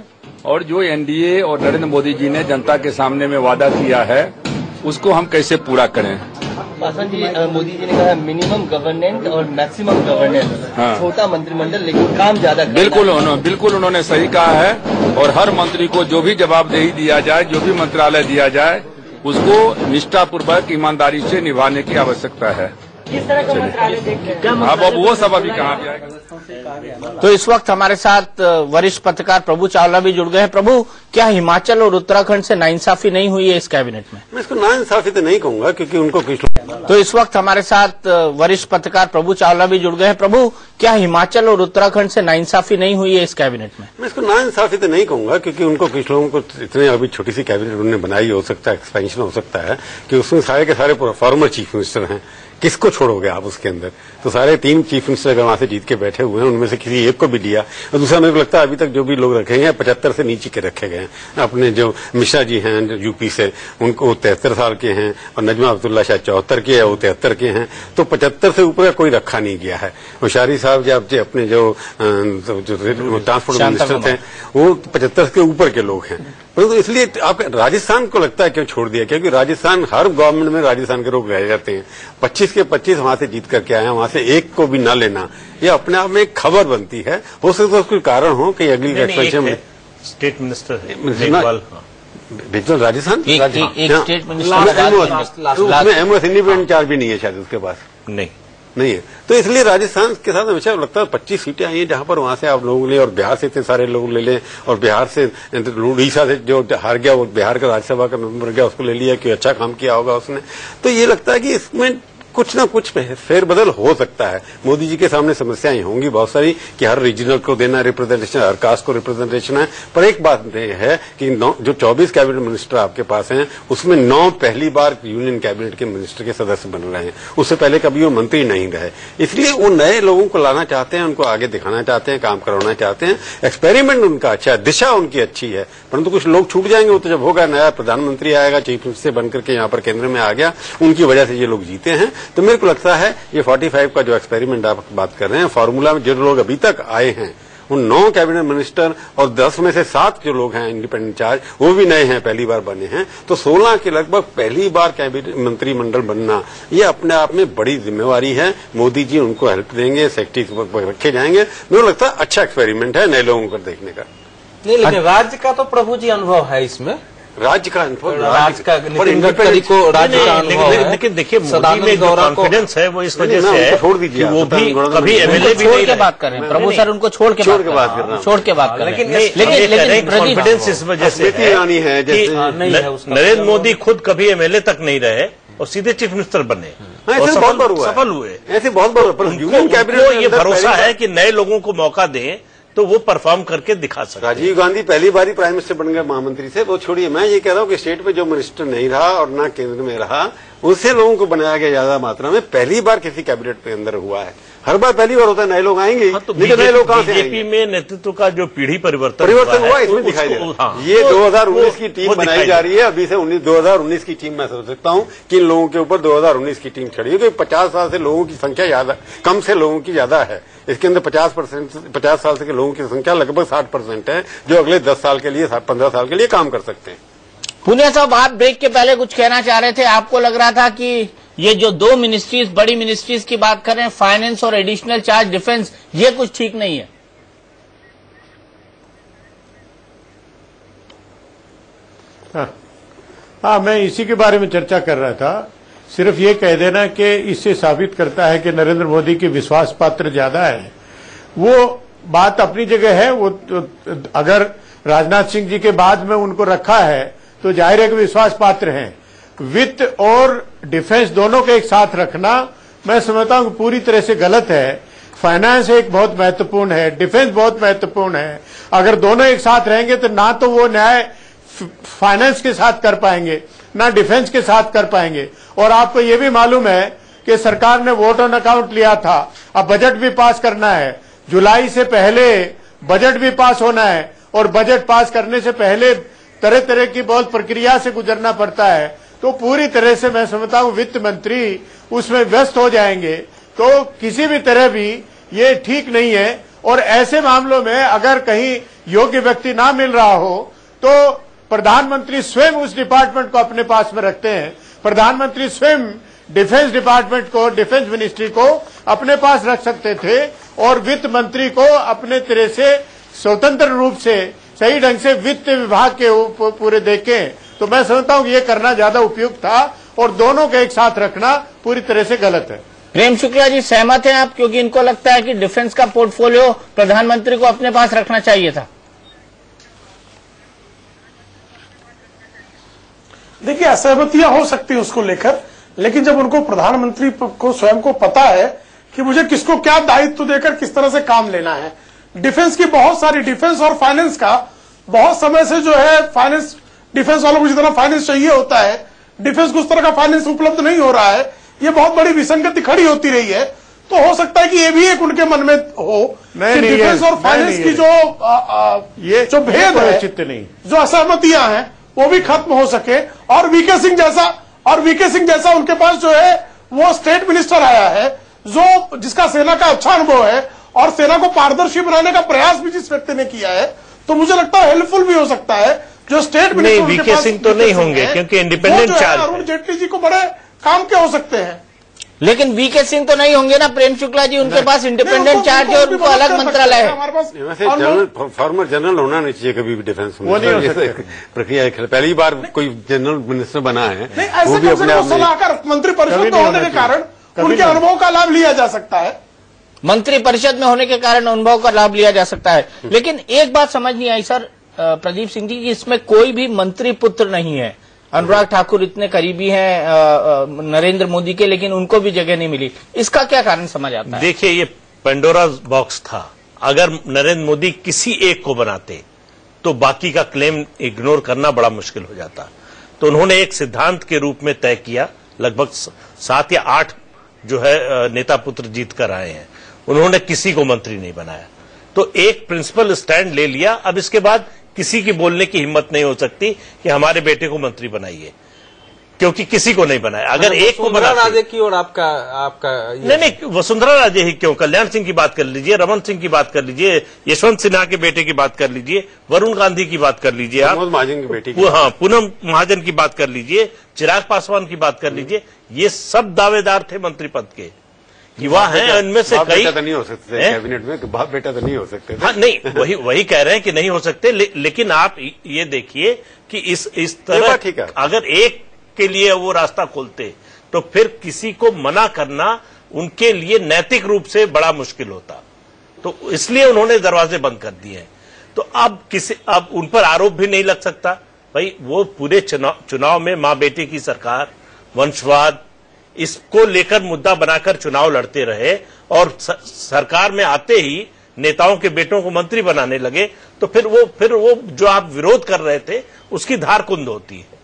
और जो एनडीए और नरेंद्र मोदी जी ने जनता के सामने में वादा किया है उसको हम कैसे पूरा करें। पासवान जी, मोदी जी ने कहा मिनिमम गवर्नेंस और मैक्सिमम गवर्नेंस, छोटा मंत्रिमंडल लेकिन काम ज्यादा। बिल्कुल उन्होंने सही कहा है। और हर मंत्री को जो भी जवाबदेही दिया जाए, जो भी मंत्रालय दिया जाए, उसको निष्ठापूर्वक ईमानदारी से निभाने की आवश्यकता है। किस तरह का मंत्रालय देखते हैं? अब वो सब अभी कहाँ भी आएगा। तो इस वक्त हमारे साथ वरिष्ठ पत्रकार प्रभु चावला भी जुड़ गए हैं। प्रभु, क्या हिमाचल और उत्तराखंड से नाइंसाफी नहीं हुई है इस कैबिनेट में? मैं इसको नाइंसाफी तो नहीं कहूंगा, क्योंकि उनको तो इस वक्त हमारे साथ वरिष्ठ पत्रकार प्रभु चावला भी जुड़ गए हैं। प्रभु, क्या हिमाचल और उत्तराखंड से नाइंसाफी नहीं हुई है इस कैबिनेट में? मैं इसको नाइंसाफी तो नहीं कहूंगा, क्योंकि उनको कुछ लोगों को इतने अभी छोटी सी कैबिनेट उन्होंने बनाई, हो सकता है एक्सपेंशन हो सकता है कि उसमें सारे के सारे फॉर्मर चीफ मिनिस्टर हैं। किसको छोड़ोगे आप उसके अंदर? तो सारे 3 चीफ मिनिस्टर अगर वहां से जीत के बैठे हुए हैं, उनमें से किसी एक को भी दिया। और दूसरा, मेरे को लगता है अभी तक जो भी लोग रखे हैं 75 से नीचे के रखे गए हैं। अपने जो मिश्रा जी हैं यूपी से, उनको 73 साल के हैं, और नजमा अब्दुल्ला शायद 74 के है, वो 73 के हैं। तो 75 से ऊपर का कोई रखा नहीं गया है। होशियारी साहब जी अपने जो ट्रांसपोर्ट मिनिस्टर थे वो 75 के ऊपर के लोग हैं। परंतु इसलिए आप राजस्थान को लगता है क्यों छोड़ दिया? क्योंकि राजस्थान, हर गवर्नमेंट में राजस्थान के लोग रह जाते हैं। 25 के 25 वहां से जीत करके आए हैं, वहां से एक को भी न लेना, ये अपने आप में एक खबर बनती है। हो सकता है उसके कारण हो कि अगली एक्सपेंशन में स्टेट मिनिस्टर बिल्कुल राजस्थान एक state minister MOS independent charge भी नहीं है शायद उसके पास, नहीं है। तो इसलिए राजस्थान के साथ हमेशा लगता है 25 सीटें आई हैं, जहां पर वहां से आप लोग ले, और बिहार से इतने सारे लोग ले लें, और बिहार से उड़ीसा से जो हार गया वो बिहार का राज्यसभा का मेंबर गया, उसको ले लिया कि अच्छा काम किया होगा उसने। तो ये लगता है कि इसमें कुछ ना कुछ फेरबदल हो सकता है। मोदी जी के सामने समस्याएं होंगी बहुत सारी कि हर रीजनल को देना रिप्रेजेंटेशन, हर कास्ट को रिप्रेजेंटेशन है। पर एक बात है कि जो 24 कैबिनेट मिनिस्टर आपके पास हैं उसमें 9 पहली बार यूनियन कैबिनेट के मिनिस्टर के सदस्य बन रहे हैं। उससे पहले कभी वो मंत्री नहीं रहे। इसलिए वो नए लोगों को लाना चाहते हैं, उनको आगे दिखाना चाहते हैं, काम करवाना चाहते हैं। एक्सपेरिमेंट उनका अच्छा है, दिशा उनकी अच्छी है, परंतु कुछ लोग छूट जाएंगे। वो तो जब होगा, नया प्रधानमंत्री आएगा, चीफ मिनिस्टर बनकर के यहाँ पर केंद्र में आ गया, उनकी वजह से ये लोग जीते हैं। तो मेरे को लगता है ये 45 का जो एक्सपेरिमेंट आप बात कर रहे हैं, फॉर्मूला में जो लोग अभी तक आए हैं उन 9 कैबिनेट मिनिस्टर और 10 में से 7 जो लोग हैं इंडिपेंडेंट चार्ज, वो भी नए हैं, पहली बार बने हैं। तो 16 के लगभग पहली बार कैबिनेट मंत्रिमंडल बनना, ये अपने आप में बड़ी जिम्मेवारी है। मोदी जी उनको हेल्प देंगे, सेक्रेटरी रखे जाएंगे। मुझे लगता है अच्छा एक्सपेरिमेंट है नए लोगों को देखने का। नहीं, लेकिन राज्य का तो प्रभु जी अनुभव है इसमें, राज्य का अनुभव, राज्य का नितिन गडकरी को राज्य का अनुभव है। लेकिन देखिए मोदी में जो कॉन्फिडेंस है वो इस वजह से है छोड़ दीजिए, वो भी कभी एमएलए भी छोड़ के बात कर रहे हैं प्रभु सर, उनको छोड़ के बात कर रहे हैं, छोड़ के बात कर रहे हैं। लेकिन कॉन्फिडेंस इस वजह से है कि नरेंद्र मोदी खुद कभी एमएलए तक नहीं रहे और सीधे चीफ मिनिस्टर बने, ऐसे बहुत बार हुआ, सफल हुए, ऐसे बहुत बार। पर यूनियन कैबिनेट ये भरोसा है कि नए लोगों को मौका दें तो वो परफॉर्म करके दिखा सकते। राजीव गांधी पहली बार ही प्राइम मिनिस्टर बन गए महामंत्री से, वो छोड़िए। मैं ये कह रहा हूँ कि स्टेट में जो मिनिस्टर नहीं रहा और ना केंद्र में रहा, उससे लोगों को बनाया गया ज्यादा मात्रा में, पहली बार किसी कैबिनेट के अंदर हुआ है। हर बार पहली बार होता है, नए लोग आएंगे। हाँ, तो नए लोग कहां से आएंगे? बीजेपी में नेतृत्व का जो पीढ़ी परिवर्तन हुआ इसमें दिखाई दे रहा है। ये 2019 की टीम बनाई जा रही है। अभी से 2019 की टीम मैं सोच सकता हूँ कि इन लोगों के ऊपर 2019 की टीम खड़ी है, क्योंकि 50 साल से लोगों की संख्या ज्यादा, कम से लोगों की ज्यादा है। इसके अंदर 50 साल से के लोगों की संख्या लगभग 60% है, जो अगले 10 साल के लिए, 15 साल के लिए काम कर सकते हैं। पुनिया साहब, आप ब्रेक के पहले कुछ कहना चाह रहे थे। आपको लग रहा था कि ये जो 2 मिनिस्ट्रीज, बड़ी मिनिस्ट्रीज की बात कर रहे हैं, फाइनेंस और एडिशनल चार्ज डिफेंस, ये कुछ ठीक नहीं है। हाँ, मैं इसी के बारे में चर्चा कर रहा था। सिर्फ ये कह देना कि इससे साबित करता है कि नरेंद्र मोदी की विश्वास पात्र ज्यादा है, वो बात अपनी जगह है। वो अगर राजनाथ सिंह जी के बाद में उनको रखा है तो जाहिर है कि विश्वास पात्र हैं। वित्त और डिफेंस दोनों को एक साथ रखना मैं समझता हूं कि पूरी तरह से गलत है। फाइनेंस एक बहुत महत्वपूर्ण है, डिफेंस बहुत महत्वपूर्ण है। अगर दोनों एक साथ रहेंगे तो ना तो वो न्याय फाइनेंस के साथ कर पाएंगे, ना डिफेंस के साथ कर पाएंगे। और आपको ये भी मालूम है कि सरकार ने वोट ऑन अकाउंट लिया था, अब बजट भी पास करना है। जुलाई से पहले बजट भी पास होना है और बजट पास करने से पहले तरह तरह की बहुत प्रक्रिया से गुजरना पड़ता है। तो पूरी तरह से मैं समझता हूं वित्त मंत्री उसमें व्यस्त हो जाएंगे, तो किसी भी तरह भी ये ठीक नहीं है। और ऐसे मामलों में अगर कहीं योग्य व्यक्ति ना मिल रहा हो तो प्रधानमंत्री स्वयं उस डिपार्टमेंट को अपने पास में रखते हैं। प्रधानमंत्री स्वयं डिफेंस डिपार्टमेंट को, डिफेंस मिनिस्ट्री को अपने पास रख सकते थे और वित्त मंत्री को अपने तरह से स्वतंत्र रूप से सही ढंग से वित्त विभाग के पूरे देखें। तो मैं समझता हूं कि ये करना ज्यादा उपयुक्त था और दोनों को एक साथ रखना पूरी तरह से गलत है। प्रेम शुक्ला जी, सहमत हैं आप? क्योंकि इनको लगता है कि डिफेंस का पोर्टफोलियो प्रधानमंत्री को अपने पास रखना चाहिए था। देखिए, असहमतियां हो सकती है उसको लेकर, लेकिन जब उनको प्रधानमंत्री को स्वयं को पता है कि मुझे किसको क्या दायित्व देकर किस तरह से काम लेना है, डिफेंस की बहुत सारी, डिफेंस और फाइनेंस का बहुत समय से जो है, फाइनेंस डिफेंस वालों को जितना फाइनेंस चाहिए होता है, डिफेंस को उस तरह का फाइनेंस उपलब्ध नहीं हो रहा है। ये बहुत बड़ी विसंगति खड़ी होती रही है। तो हो सकता है कि ये भी एक उनके मन में हो कि डिफेंस और फाइनेंस की जो भेद है, जो असहमतियां हैं, वो भी खत्म हो सके। और वीके सिंह जैसा उनके पास जो है वो स्टेट मिनिस्टर आया है, जो जिसका सेना का अच्छा अनुभव है और सेना को पारदर्शी बनाने का प्रयास भी जिस व्यक्ति ने किया है, तो मुझे लगता है हेल्पफुल भी हो सकता है। जो स्टेट मिनिस्टर नहीं, वीके सिंह तो नहीं होंगे क्योंकि इंडिपेंडेंट चार्ज, अरुण जेटली जी को बड़े काम के हो सकते हैं। लेकिन वीके सिंह तो नहीं होंगे ना प्रेम शुक्ला जी, उनके पास इंडिपेंडेंट चार्ज है और उनको अलग मंत्रालय है। वैसे फॉर्मर जनरल होना नहीं चाहिए कभी भी डिफेंस में, वो नहीं हो सकता। प्रक्रिया पहली बार कोई जनरल मिनिस्टर बना है, वो भी अपने सलाहकार मंत्रिपरिषद में होने के कारण उनके अनुभव का लाभ लिया जा सकता है। मंत्री परिषद में होने के कारण अनुभव का लाभ लिया जा सकता है। लेकिन एक बात समझ नहीं आई सर प्रदीप सिंह जी की, इसमें कोई भी मंत्री पुत्र नहीं है। अनुराग ठाकुर इतने करीबी हैं नरेंद्र मोदी के, लेकिन उनको भी जगह नहीं मिली। इसका क्या कारण समझ आता है? देखिए, ये पेंडोरा बॉक्स था। अगर नरेंद्र मोदी किसी एक को बनाते तो बाकी का क्लेम इग्नोर करना बड़ा मुश्किल हो जाता। तो उन्होंने एक सिद्धांत के रूप में तय किया, लगभग 7 या 8 जो है नेता पुत्र जीत कर आए हैं, उन्होंने किसी को मंत्री नहीं बनाया। तो एक प्रिंसिपल स्टैंड ले लिया। अब इसके बाद किसी की बोलने की हिम्मत नहीं हो सकती कि हमारे बेटे को मंत्री बनाइए। क्योंकि किसी को नहीं बनाया। अगर एक को बना राजे की और आपका नहीं, वसुंधरा राजे ही क्यों, कल्याण सिंह की बात कर लीजिए, रमन सिंह की बात कर लीजिए, यशवंत सिन्हा के बेटे की बात कर लीजिए, वरुण गांधी की बात कर लीजिए, आप महाजन की बेटी हाँ पूनम महाजन की बात कर लीजिए, चिराग पासवान की बात कर लीजिए, ये सब दावेदार थे मंत्री पद के, युवा हैं, इनमें से कई तो नहीं हो सकते कैबिनेट में, बाप बेटा तो नहीं हो सकते। हाँ नहीं, वही कह रहे हैं कि नहीं हो सकते, लेकिन आप ये देखिए कि इस तरह अगर एक के लिए वो रास्ता खोलते तो फिर किसी को मना करना उनके लिए नैतिक रूप से बड़ा मुश्किल होता, तो इसलिए उन्होंने दरवाजे बंद कर दिए हैं। तो अब उन पर आरोप भी नहीं लग सकता, भाई वो पूरे चुनाव में मां बेटे की सरकार, वंशवाद, इसको लेकर मुद्दा बनाकर चुनाव लड़ते रहे और सरकार में आते ही नेताओं के बेटों को मंत्री बनाने लगे, तो फिर वो जो आप विरोध कर रहे थे उसकी धार कुंद होती है।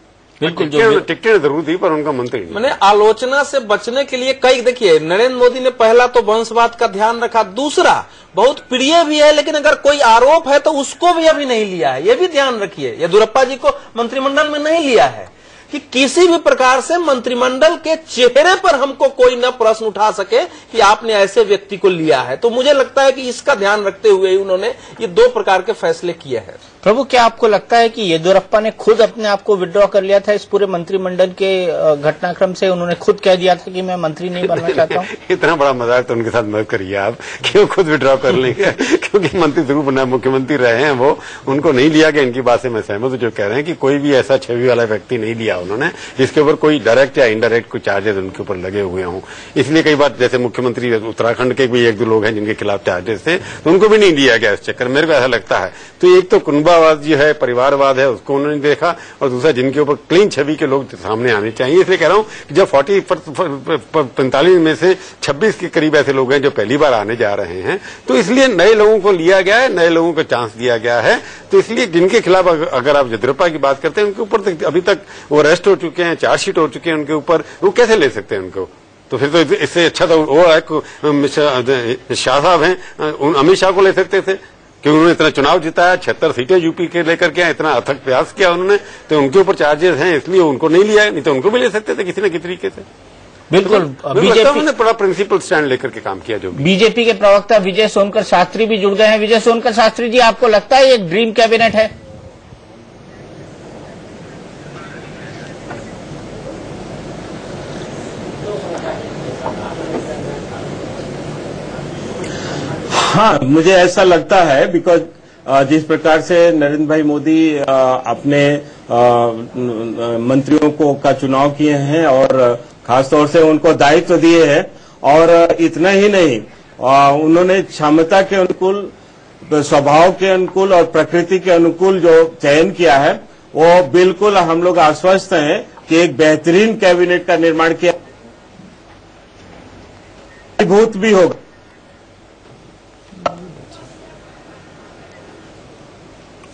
बिल्कुल, टिकटें जरूर थी पर उनका मंत्री नहीं। मैंने आलोचना से बचने के लिए कई, देखिए नरेंद्र मोदी ने पहला तो वंशवाद का ध्यान रखा, दूसरा बहुत प्रिय भी है लेकिन अगर कोई आरोप है तो उसको भी अभी नहीं लिया है, ये भी ध्यान रखिए। येदियुरप्पा जी को मंत्रिमंडल में नहीं लिया है कि किसी भी प्रकार से मंत्रिमंडल के चेहरे पर हमको कोई न प्रश्न उठा सके कि आपने ऐसे व्यक्ति को लिया है। तो मुझे लगता है कि इसका ध्यान रखते हुए उन्होंने ये दो प्रकार के फैसले किए हैं। प्रभु, क्या आपको लगता है कि येदियुरप्पा ने खुद अपने आप को विड्रॉ कर लिया था इस पूरे मंत्रिमंडल के घटनाक्रम से? उन्होंने खुद कह दिया था कि मैं मंत्री नहीं बनना चाहता हूँ। इतना बड़ा मजाक तो उनके साथ मत करिए आप कि वो खुद विड्रॉ कर लेंगे, क्योंकि मंत्री जरूर बना, मुख्यमंत्री रहे हैं वो, उनको नहीं लिया गया। इनकी बात से मैं सहमत हूं जो कह रहे हैं कि कोई भी ऐसा छवि वाला व्यक्ति नहीं लिया उन्होंने जिसके ऊपर कोई डायरेक्ट या इनडायरेक्ट कोई चार्जेस उनके ऊपर लगे हुए हों। इसलिए कई बार जैसे मुख्यमंत्री उत्तराखंड के भी एक दो लोग हैं जिनके खिलाफ चार्जेस थे, तो उनको भी नहीं लिया गया इस चक्कर। मेरे को ऐसा लगता है तो एक तो कुनबावाद जो है, परिवारवाद है, उसको उन्होंने देखा, और दूसरा जिनके ऊपर क्लीन छवि के लोग सामने आने चाहिए। इसलिए कह रहा हूं कि जब 45 में से 26 के करीब ऐसे लोग हैं जो पहली बार आने जा रहे हैं, तो इसलिए नए लोगों को लिया गया है, नए लोगों को चांस दिया गया है। तो इसलिए जिनके खिलाफ अगर आप येदियुरप्पा की बात करते हैं, उनके ऊपर अभी तक वो अरेस्ट हो चुके हैं, चार्जशीट हो चुके हैं उनके ऊपर, वो कैसे ले सकते हैं उनको? तो फिर तो इससे अच्छा तो वो शाह साहब हैं, अमित शाह को ले सकते थे कि उन्होंने इतना चुनाव जिताया, 76 सीटें यूपी के लेकर के, इतना अथक प्रयास किया उन्होंने, तो उनके ऊपर चार्जेस हैं इसलिए उनको नहीं लिया, नहीं तो उनको भी ले सकते थे किसी न किसी तरीके से। बिल्कुल, बीजेपी ने बड़ा प्रिंसिपल स्टैंड लेकर के काम किया। जो बीजेपी के प्रवक्ता विजय सोनकर शास्त्री भी जुड़ गए हैं। विजय सोनकर शास्त्री जी, आपको लगता है ये एक ड्रीम कैबिनेट है? हाँ, मुझे ऐसा लगता है बिकॉज जिस प्रकार से नरेंद्र भाई मोदी अपने मंत्रियों का चुनाव किए हैं और खासतौर से उनको दायित्व दिए हैं, और इतना ही नहीं, उन्होंने क्षमता के अनुकूल, स्वभाव के अनुकूल और प्रकृति के अनुकूल जो चयन किया है, वो बिल्कुल हम लोग आश्वस्त हैं कि एक बेहतरीन कैबिनेट का निर्माण किया, भूत भी होगा।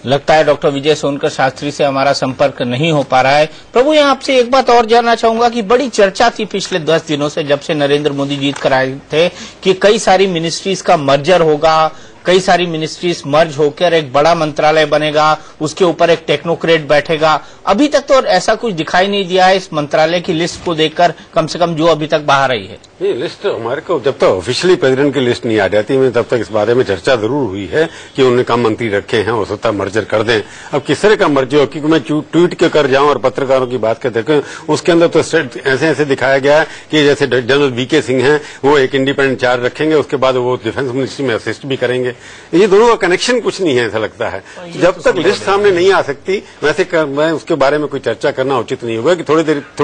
लगता है डॉक्टर विजय सोनकर शास्त्री से हमारा संपर्क नहीं हो पा रहा है। प्रभु, यहाँ आपसे एक बात और जानना चाहूंगा कि बड़ी चर्चा थी पिछले 10 दिनों से, जब से नरेंद्र मोदी जीत कर आए थे, कि कई सारी मिनिस्ट्रीज का मर्जर होगा, कई सारी मिनिस्ट्रीज मर्ज होकर एक बड़ा मंत्रालय बनेगा, उसके ऊपर एक टेक्नोक्रेट बैठेगा। अभी तक तो ऐसा कुछ दिखाई नहीं दिया है इस मंत्रालय की लिस्ट को देखकर, कम से कम जो अभी तक बाहर आई है। ये लिस्ट हमारे को जब तक ऑफिशियली प्रेसिडेंट की लिस्ट नहीं आ जाती है, तब तक इस बारे में चर्चा जरूर हुई है कि उन्होंने कम मंत्री रखे हैं, हो सकता है मर्जर कर दें। अब किस तरह का मर्जर हो, क्योंकि मैं ट्वीट के कर जाऊं और पत्रकारों की बात कर देखूं, उसके अंदर तो ऐसे ऐसे दिखाया गया है कि जैसे जनरल वीके सिंह हैं, वो एक इंडिपेंडेंट चार्ज रखेंगे, उसके बाद वो डिफेंस मिनिस्ट्री में असिस्ट भी करेंगे। ये दोनों का कनेक्शन कुछ नहीं है, ऐसा लगता है। जब तक लिस्ट सामने नहीं आ सकती, वैसे मैं उसके बारे में कोई चर्चा करना उचित नहीं होगा कि थोड़ी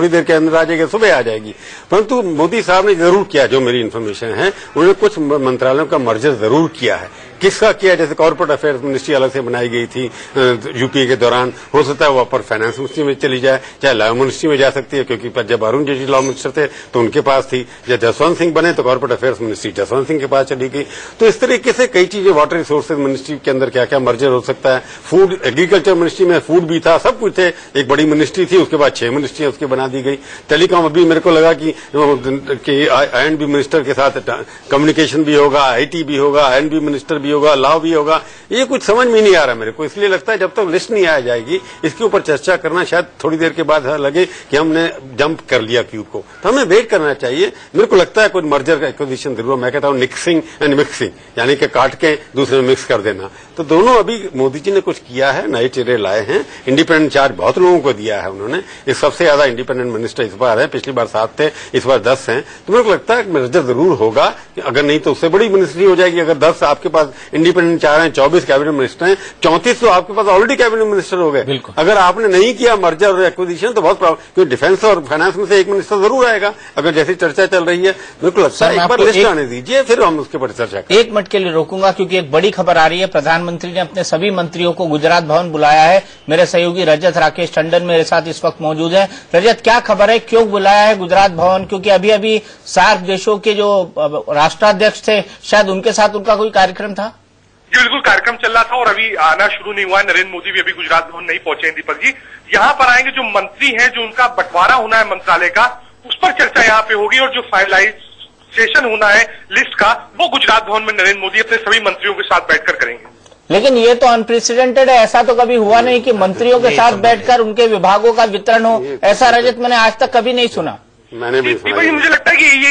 देर के अंदर आ जाएगी, सुबह आ जाएगी। परंतु मोदी साहब ने जरूर किया, जो मेरी इन्फॉर्मेशन है, उन्होंने कुछ मंत्रालयों का मर्जर जरूर किया है। किसका किया? जैसे कॉर्पोरेट अफेयर्स मिनिस्ट्री अलग से बनाई गई थी यूपीए के दौरान, हो सकता है वो अपर फाइनेंस मिनिस्ट्री में चली जाए, चाहे लॉ मिनिस्ट्री में जा सकती है, क्योंकि जब अरुण जेटली लॉ मिनिस्टर थे तो उनके पास थी, जब जसवंत सिंह बने तो corporate affairs ministry Jaswant Singh के पास चली गई। तो इस तरीके से कई चीजें, वाटर रिसोर्सेज मिनिस्ट्री के अंदर क्या क्या मर्जर हो सकता है, फूड एग्रीकल्चर मिनिस्ट्री में फूड भी था, सब कुछ थे, एक बड़ी मिनिस्ट्री थी, उसके बाद 6 मिनिस्ट्रियां उसकी बना दी गई। टेलीकॉम, अभी मेरे को लगा कि I&B मिनिस्टर के साथ कम्युनिकेशन भी होगा, IT भी होगा, I&B मिनिस्टर भी होगा, लॉ भी होगा, ये कुछ समझ में नहीं आ रहा मेरे को। इसलिए लगता है जब तक लिस्ट नहीं आ जाएगी इसके ऊपर चर्चा करना शायद थोड़ी देर के बाद लगे कि हमने जंप कर लिया क्यूब को, तो हमें वेट करना चाहिए। मेरे को लगता है कोई मर्जर का एक्विजिशन जरूर, मैं कहता हूँ निक्सिंग एंड मिक्सिंग, यानी कि काट के दूसरे में मिक्स कर देना। तो दोनों अभी मोदी जी ने कुछ किया है, नए चेहरे लाए हैं, इंडिपेंडेंट चार्ज बहुत लोगों को दिया है उन्होंने। इस सबसे ज्यादा इंडिपेंडेंट मिनिस्टर इस बार है, पिछली बार 7 थे, इस बार 10 हैं। तो मेरे को लगता है मर्जर जरूर होगा, अगर नहीं तो उससे बड़ी मिनिस्ट्री हो जाएगी। अगर 10 आपके पास इंडिपेंडेंट चार हैं, 24 कैबिनेट मिनिस्टर हैं, 34 तो आपके पास ऑलरेडी कैबिनेट मिनिस्टर हो गए। अगर आपने नहीं किया मर्जर और एक्विजिशन तो बहुत प्रॉब्लम, क्योंकि डिफेंस और फाइनेंस में से एक मिनिस्टर जरूर आएगा अगर जैसी चर्चा चल रही है। मेरे को लगता है एक बार लिस्ट आने दीजिए, फिर हम उसके ऊपर चर्चा करें। 1 मिनट के लिए रोकूंगा क्योंकि एक बड़ी खबर आ रही है। प्रधानमंत्री ने अपने सभी मंत्रियों को गुजरात भवन बुलाया है। मेरे सहयोगी रजत राकेश टंडन मेरे साथ इस वक्त मौजूद है। रजत, क्या खबर है, क्यों बुलाया है गुजरात भवन? क्योंकि अभी अभी सार्क देशों के जो राष्ट्राध्यक्ष थे, शायद उनके साथ उनका कोई कार्यक्रम था। जी बिल्कुल, कार्यक्रम चल रहा था और अभी आना शुरू नहीं हुआ है। नरेंद्र मोदी भी अभी गुजरात भवन नहीं पहुंचे हैं दीपक जी। यहाँ पर आएंगे जो मंत्री हैं, जो उनका बंटवारा होना है मंत्रालय का, उस पर चर्चा यहाँ पे होगी, और जो फाइनलाइजेशन होना है लिस्ट का, वो गुजरात भवन में नरेंद्र मोदी अपने सभी मंत्रियों के साथ बैठकर करेंगे। लेकिन ये तो अनप्रेसिडेंटेड है, ऐसा तो कभी हुआ नहीं कि मंत्रियों के साथ बैठकर उनके विभागों का वितरण हो। ऐसा रजत मैंने आज तक कभी नहीं सुना। मैंने भी सुना। मुझे लगता है कि ये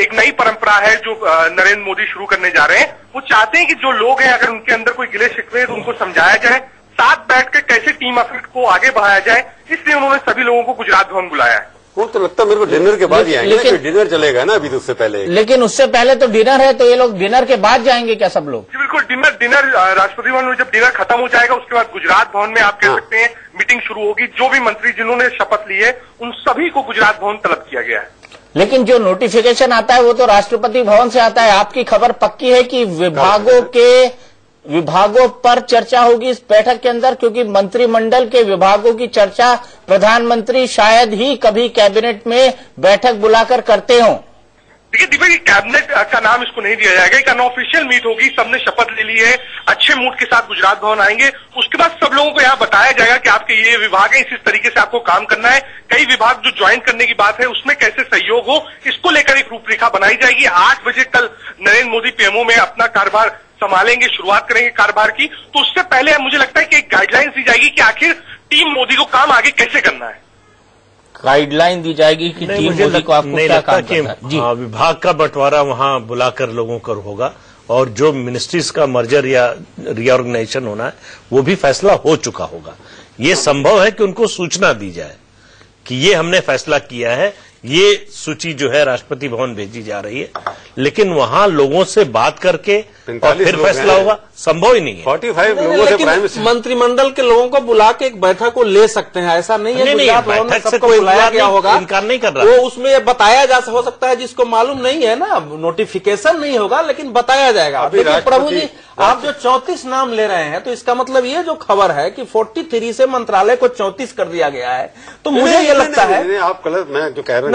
एक नई परंपरा है जो नरेंद्र मोदी शुरू करने जा रहे हैं। वो चाहते हैं कि जो लोग हैं, अगर उनके अंदर कोई गिले शिकवे तो उनको समझाया जाए, साथ बैठकर कैसे टीम एफर्ट को आगे बढ़ाया जाए, इसलिए उन्होंने सभी लोगों को गुजरात भवन बुलाया है। वो तो लगता है मेरे को डिनर के बाद ही आएंगे, लेकिन डिनर चलेगा ना अभी तो उससे पहले। लेकिन उससे पहले तो डिनर है, तो ये लोग डिनर के बाद जाएंगे क्या सब लोग? जी बिल्कुल, डिनर राष्ट्रपति भवन में जब डिनर खत्म हो जाएगा उसके बाद गुजरात भवन में आप कह सकते हैं मीटिंग शुरू होगी। जो भी मंत्री जिन्होंने शपथ ली है उन सभी को गुजरात भवन तलब किया गया है। लेकिन जो नोटिफिकेशन आता है वो तो राष्ट्रपति भवन से आता है। आपकी खबर पक्की है कि विभागों पर चर्चा होगी इस बैठक के अंदर? क्योंकि मंत्रिमंडल के विभागों की चर्चा प्रधानमंत्री शायद ही कभी कैबिनेट में बैठक बुलाकर करते हों। देखिए दीपक, कैबिनेट का नाम इसको नहीं दिया जाएगा, एक अनऑफिशियल मीट होगी। सबने शपथ ले ली है, अच्छे मूड के साथ गुजरात भवन आएंगे। उसके बाद सब लोगों को यहाँ बताया जाएगा कि आपके ये विभाग है, इस तरीके से आपको काम करना है। कई विभाग जो ज्वाइन करने की बात है उसमें कैसे सहयोग हो, इसको लेकर एक रूपरेखा बनाई जाएगी। 8 बजे कल नरेंद्र मोदी पीएमओ में अपना कार्यभार संभालेंगे, शुरुआत करेंगे कार्यभार की। तो उससे पहले मुझे लगता है कि एक गाइडलाइंस दी जाएगी कि आखिर टीम मोदी को काम आगे कैसे करना है। गाइडलाइन दी जाएगी कि टीम मोदी को आपको क्या काम करना है। जी, विभाग का बंटवारा वहां बुलाकर लोगों का होगा, और जो मिनिस्ट्रीज का मर्जर या रीऑर्गेनाइजेशन होना है वो भी फैसला हो चुका होगा। ये संभव है कि उनको सूचना दी जाए कि ये हमने फैसला किया है, ये सूची जो है राष्ट्रपति भवन भेजी जा रही है, लेकिन वहां लोगों से बात करके और फिर फैसला होगा, संभव ही नहीं है। 45 लोगों से प्राइम मिनिस्टर मंत्रिमंडल के लोगों को बुला के एक बैठक को ले सकते हैं, ऐसा नहीं है। बैठक से कोई बुलाया गया होगा, इनकार नहीं कर रहा। वो उसमें ये बताया जा हो सकता है, जिसको मालूम नहीं है ना, नोटिफिकेशन नहीं होगा लेकिन बताया जाएगा। प्रभु जी, आप जो 34 नाम ले रहे हैं, तो इसका मतलब ये जो खबर है कि 43 से मंत्रालय को 34 कर दिया गया है, तो मुझे ये लगता है आप गलत, मैं जो कह रहा हूँ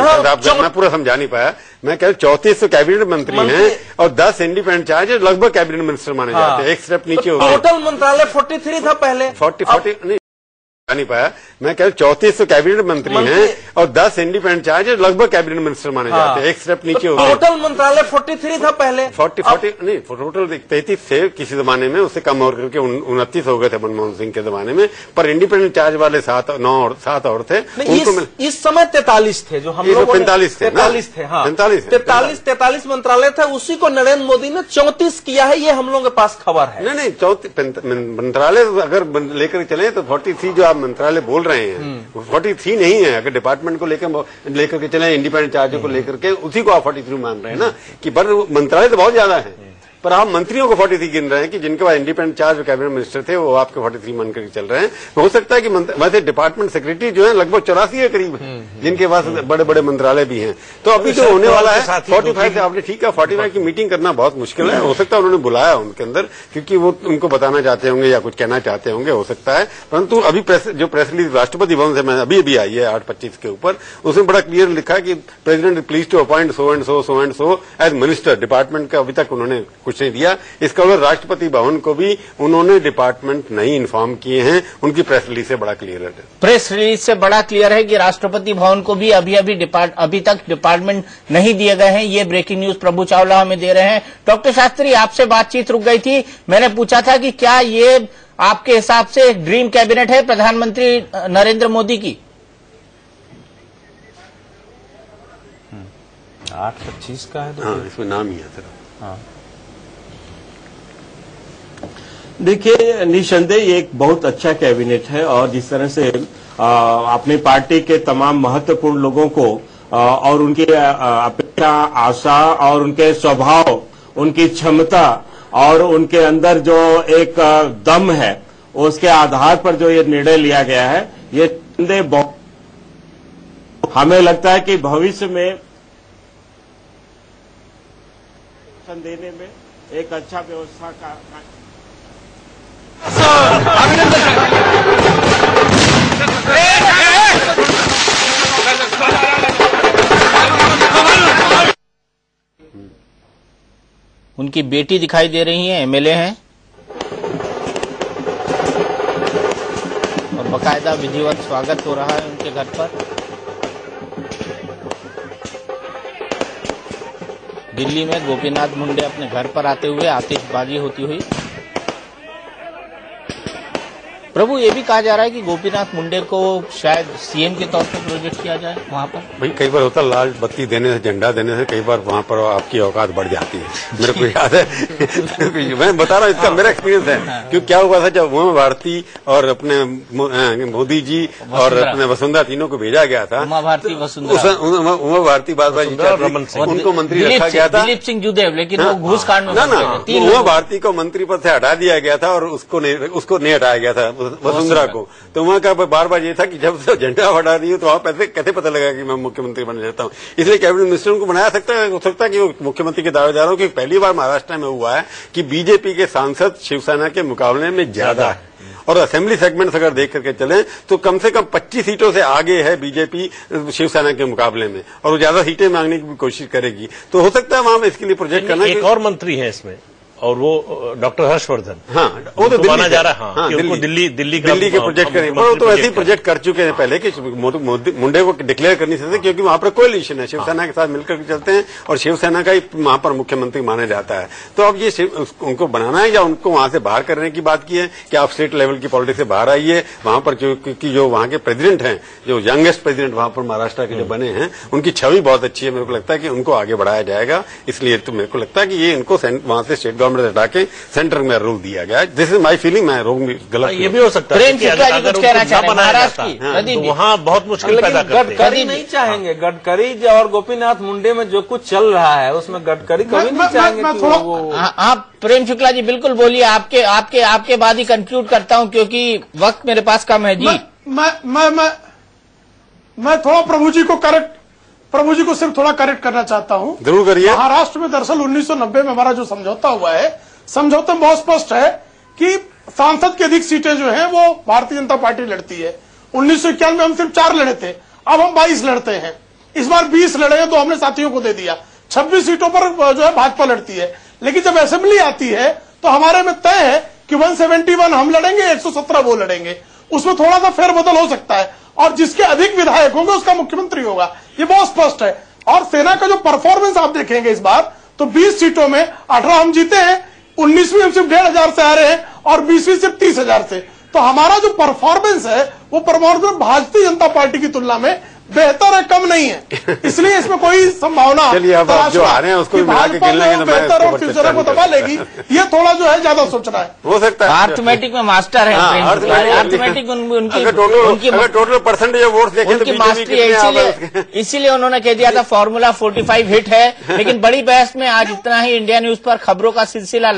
मैं पूरा समझा नहीं पाया। मैं कह रहा 34 तो कैबिनेट मंत्री हैं और 10 इंडिपेंडेंट चार्ज लगभग कैबिनेट मिनिस्टर माने जाते हैं। एक स्टेप नीचे हो गया। टोटल मंत्रालय 43 था पहले, 40 नहीं नहीं पाया। मैं कह रहा 34 तो कैबिनेट मंत्री हैं और 10 इंडिपेंडेंट चार्ज लगभग कैबिनेट मिनिस्टर माने जाते हैं। एक स्टेप नीचे हो गया। टोटल मंत्रालय 43 था पहले, 40 नहीं, टोटल 33 थे किसी जमाने में, उससे कम और करके 29 हो गए थे मनमोहन सिंह के जमाने में। पर इंडिपेंडेंट चार्ज वाले 7 और थे। इस समय 43 थे, जो हम लोग 45 थे, 43 मंत्रालय थे, उसी को नरेंद्र मोदी ने 34 किया है, ये हम लोगों के पास खबर है। नहीं, 34 मंत्रालय अगर लेकर चले तो 43 जो मंत्रालय बोल रहे हैं 43 नहीं है। अगर डिपार्टमेंट को लेकर के चले, इंडिपेंडेंट चार्ज को लेकर के, उसी को आप 43 मान रहे हैं ना, कि पर मंत्रालय तो बहुत ज्यादा है, पर आप मंत्रियों को 43 गिन रहे हैं कि जिनके पास इंडिपेंडेंट चार्ज और कैबिनेट मिनिस्टर थे वो आपके 43 मान करके चल रहे हैं। हो सकता है कि वैसे डिपार्टमेंट सेक्रेटरी जो है लगभग 84 के करीब है, जिनके पास बड़े बड़े मंत्रालय भी हैं। तो अभी जो होने वाला है 45 से आपने ठीक है, 45 की मीटिंग करना बहुत मुश्किल है। हो सकता है उन्होंने बुलाया उनके अंदर क्योंकि वो उनको बताना चाहते होंगे या कुछ कहना चाहते होंगे, हो सकता है। परंतु अभी जो प्रेस रिलीज राष्ट्रपति भवन से मैं अभी आई है 8:25 के ऊपर, उसमें बड़ा क्लियर लिखा है कि president please to appoint so and so as minister. Department का अभी तक उन्होंने कुछ कुछ नहीं दिया। इसका मतलब राष्ट्रपति भवन को भी उन्होंने डिपार्टमेंट नहीं इन्फॉर्म किए हैं। उनकी प्रेस रिलीज से बड़ा क्लियर है। प्रेस रिलीज से बड़ा क्लियर है कि राष्ट्रपति भवन को भी अभी तक डिपार्टमेंट नहीं दिए गए हैं। ये ब्रेकिंग न्यूज प्रभु चावला हमें दे रहे हैं। डॉक्टर शास्त्री, आपसे बातचीत रुक गई थी। मैंने पूछा था कि क्या ये आपके हिसाब से एक ड्रीम कैबिनेट है प्रधानमंत्री नरेंद्र मोदी की? 8-25 का है तो हाँ, इसमें नाम ही है सर। हाँ। देखिए, निसंदेह एक बहुत अच्छा कैबिनेट है और जिस तरह से अपनी पार्टी के तमाम महत्वपूर्ण लोगों को और उनकी अपेक्षा, आशा और उनके स्वभाव, उनकी क्षमता और उनके अंदर जो एक दम है, उसके आधार पर जो ये निर्णय लिया गया है, ये हमें लगता है कि भविष्य में देने में एक अच्छा व्यवस्था का उनकी बेटी दिखाई दे रही हैं, एमएलए हैं और बकायदा विधिवत स्वागत हो रहा है उनके घर पर। दिल्ली में गोपीनाथ मुंडे अपने घर पर आते हुए आतिशबाजी होती हुई। प्रभु, ये भी कहा जा रहा है कि गोपीनाथ मुंडे को शायद सीएम के तौर पर प्रोजेक्ट किया जाए वहां पर। भाई कई बार होता लाल बत्ती देने से, झंडा देने से कई बार वहां पर आपकी औकात बढ़ जाती है। मेरे को याद है मैं बता रहा हूँ, इसका मेरा एक्सपीरियंस है। क्योंकि क्या हुआ था जब उमा भारती और अपने मोदी जी और अपने वसुंधरा तीनों को भेजा गया था। उमा भारती, वसुंधरा, उमा भारती उनको मंत्री रखा गया था, दिलीप सिंह जूदेव, लेकिन वो घूस कांड में उमा भारती को मंत्री पद से हटा दिया गया था और उसको नहीं हटाया गया था, वसुंधरा को। तो वहां का बार बार ये था कि जब झंडा हटा रही हो तो वहां पैसे कैसे पता लगा कि मैं मुख्यमंत्री बनने जाता हूँ। इसलिए कैबिनेट मिनिस्टर को बनाया हो सकता है कि वो मुख्यमंत्री के दावेदारों की पहली बार महाराष्ट्र में हुआ है कि बीजेपी के सांसद शिवसेना के मुकाबले में ज्यादा है। और असेंबली सेगमेंट्स अगर देख करके चलें तो कम से कम 25 सीटों से आगे है बीजेपी शिवसेना के मुकाबले में, और वो ज्यादा सीटें मांगने की कोशिश करेगी। तो हो सकता है वहां इसके लिए प्रोजेक्ट करना। एक और मंत्री है इसमें और वो डॉक्टर हर्षवर्धन। हाँ, वो तो माना जा रहा है। हाँ, कि उनको दिल्ली के प्रोजेक्ट करेंगे। वो तो ऐसे ही प्रोजेक्ट कर चुके हैं पहले कि मुंडे को डिक्लेयर करनी चाहिए, क्योंकि वहां पर कोएलिशन है, शिवसेना के साथ मिलकर चलते हैं और शिवसेना का ही वहां पर मुख्यमंत्री माना जाता है। तो अब ये उनको बनाना है या उनको वहां से बाहर करने की बात की है कि आप स्टेट लेवल की पॉलिटिक्स से बाहर आइए वहां पर, क्योंकि जो वहां के प्रेसिडेंट हैं, जो यंगेस्ट प्रेसिडेंट वहां पर महाराष्ट्र के जो बने हैं, उनकी छवि बहुत अच्छी है। मेरे को लगता है कि उनको आगे बढ़ाया जाएगा। इसलिए तो मेरे को लगता है कि ये इनको वहां से स्टेट गवर्नमेंट हटा के सेंटर में रोल दिया गया। This is my feeling. मैं गलत, ये भी हो सकता है कि अगर महाराष्ट्र की वहाँ बहुत मुश्किल पैदा करते हैं। गडकरी नहीं चाहेंगे, गडकरी और गोपीनाथ मुंडे में जो कुछ चल रहा है उसमें गडकरी कभी नहीं चाहेंगे कि वो। आप प्रेम शुक्ला जी बिल्कुल बोलिए, आपके बाद ही कंक्लूड करता हूँ क्योंकि वक्त मेरे पास कम है जी। मैं थोड़ा प्रभु जी को सिर्फ थोड़ा करेक्ट करना चाहता हूँ। जरूर करिए। महाराष्ट्र में दरअसल 1990 में हमारा जो समझौता हुआ है, समझौते में बहुत स्पष्ट है कि सांसद की अधिक सीटें जो हैं वो भारतीय जनता पार्टी लड़ती है। 1991 में हम सिर्फ 4 लड़े थे, अब हम 22 लड़ते हैं। इस बार 20 लड़े हैं तो हमने साथियों को दे दिया। 26 सीटों पर जो है भाजपा लड़ती है। लेकिन जब असेंबली आती है तो हमारे में तय है कि 171 हम लड़ेंगे, 117 वो लड़ेंगे। उसमें थोड़ा सा फेरबदल हो सकता है और जिसके अधिक विधायक होंगे उसका मुख्यमंत्री होगा, ये बहुत स्पष्ट है। और सेना का जो परफॉर्मेंस आप देखेंगे इस बार, तो 20 सीटों में 18 हम जीते हैं, 19वीं हम सिर्फ 1,500 से आ रहे हैं और 20वीं सिर्फ 30,000 से। तो हमारा जो परफॉर्मेंस है वो परफॉर्मेंस भारतीय जनता पार्टी की तुलना में बेहतर है, कम नहीं है। इसलिए इसमें कोई संभावना जो आ रहे हैं उसको भाजपा बेहतर और फ्यूचर को दबा लेगी, ये थोड़ा जो है ज्यादा सोचना है। हो सकता है अर्थमेटिक में मास्टर है, अर्थमेटिक उनकी टोटल परसेंटेज वोट देखें उनकी मास्टरी है। इसीलिए उन्होंने कह दिया था फॉर्मूला 45 हिट है। लेकिन बड़ी बहस में आज इतना ही। इंडिया न्यूज पर खबरों का सिलसिला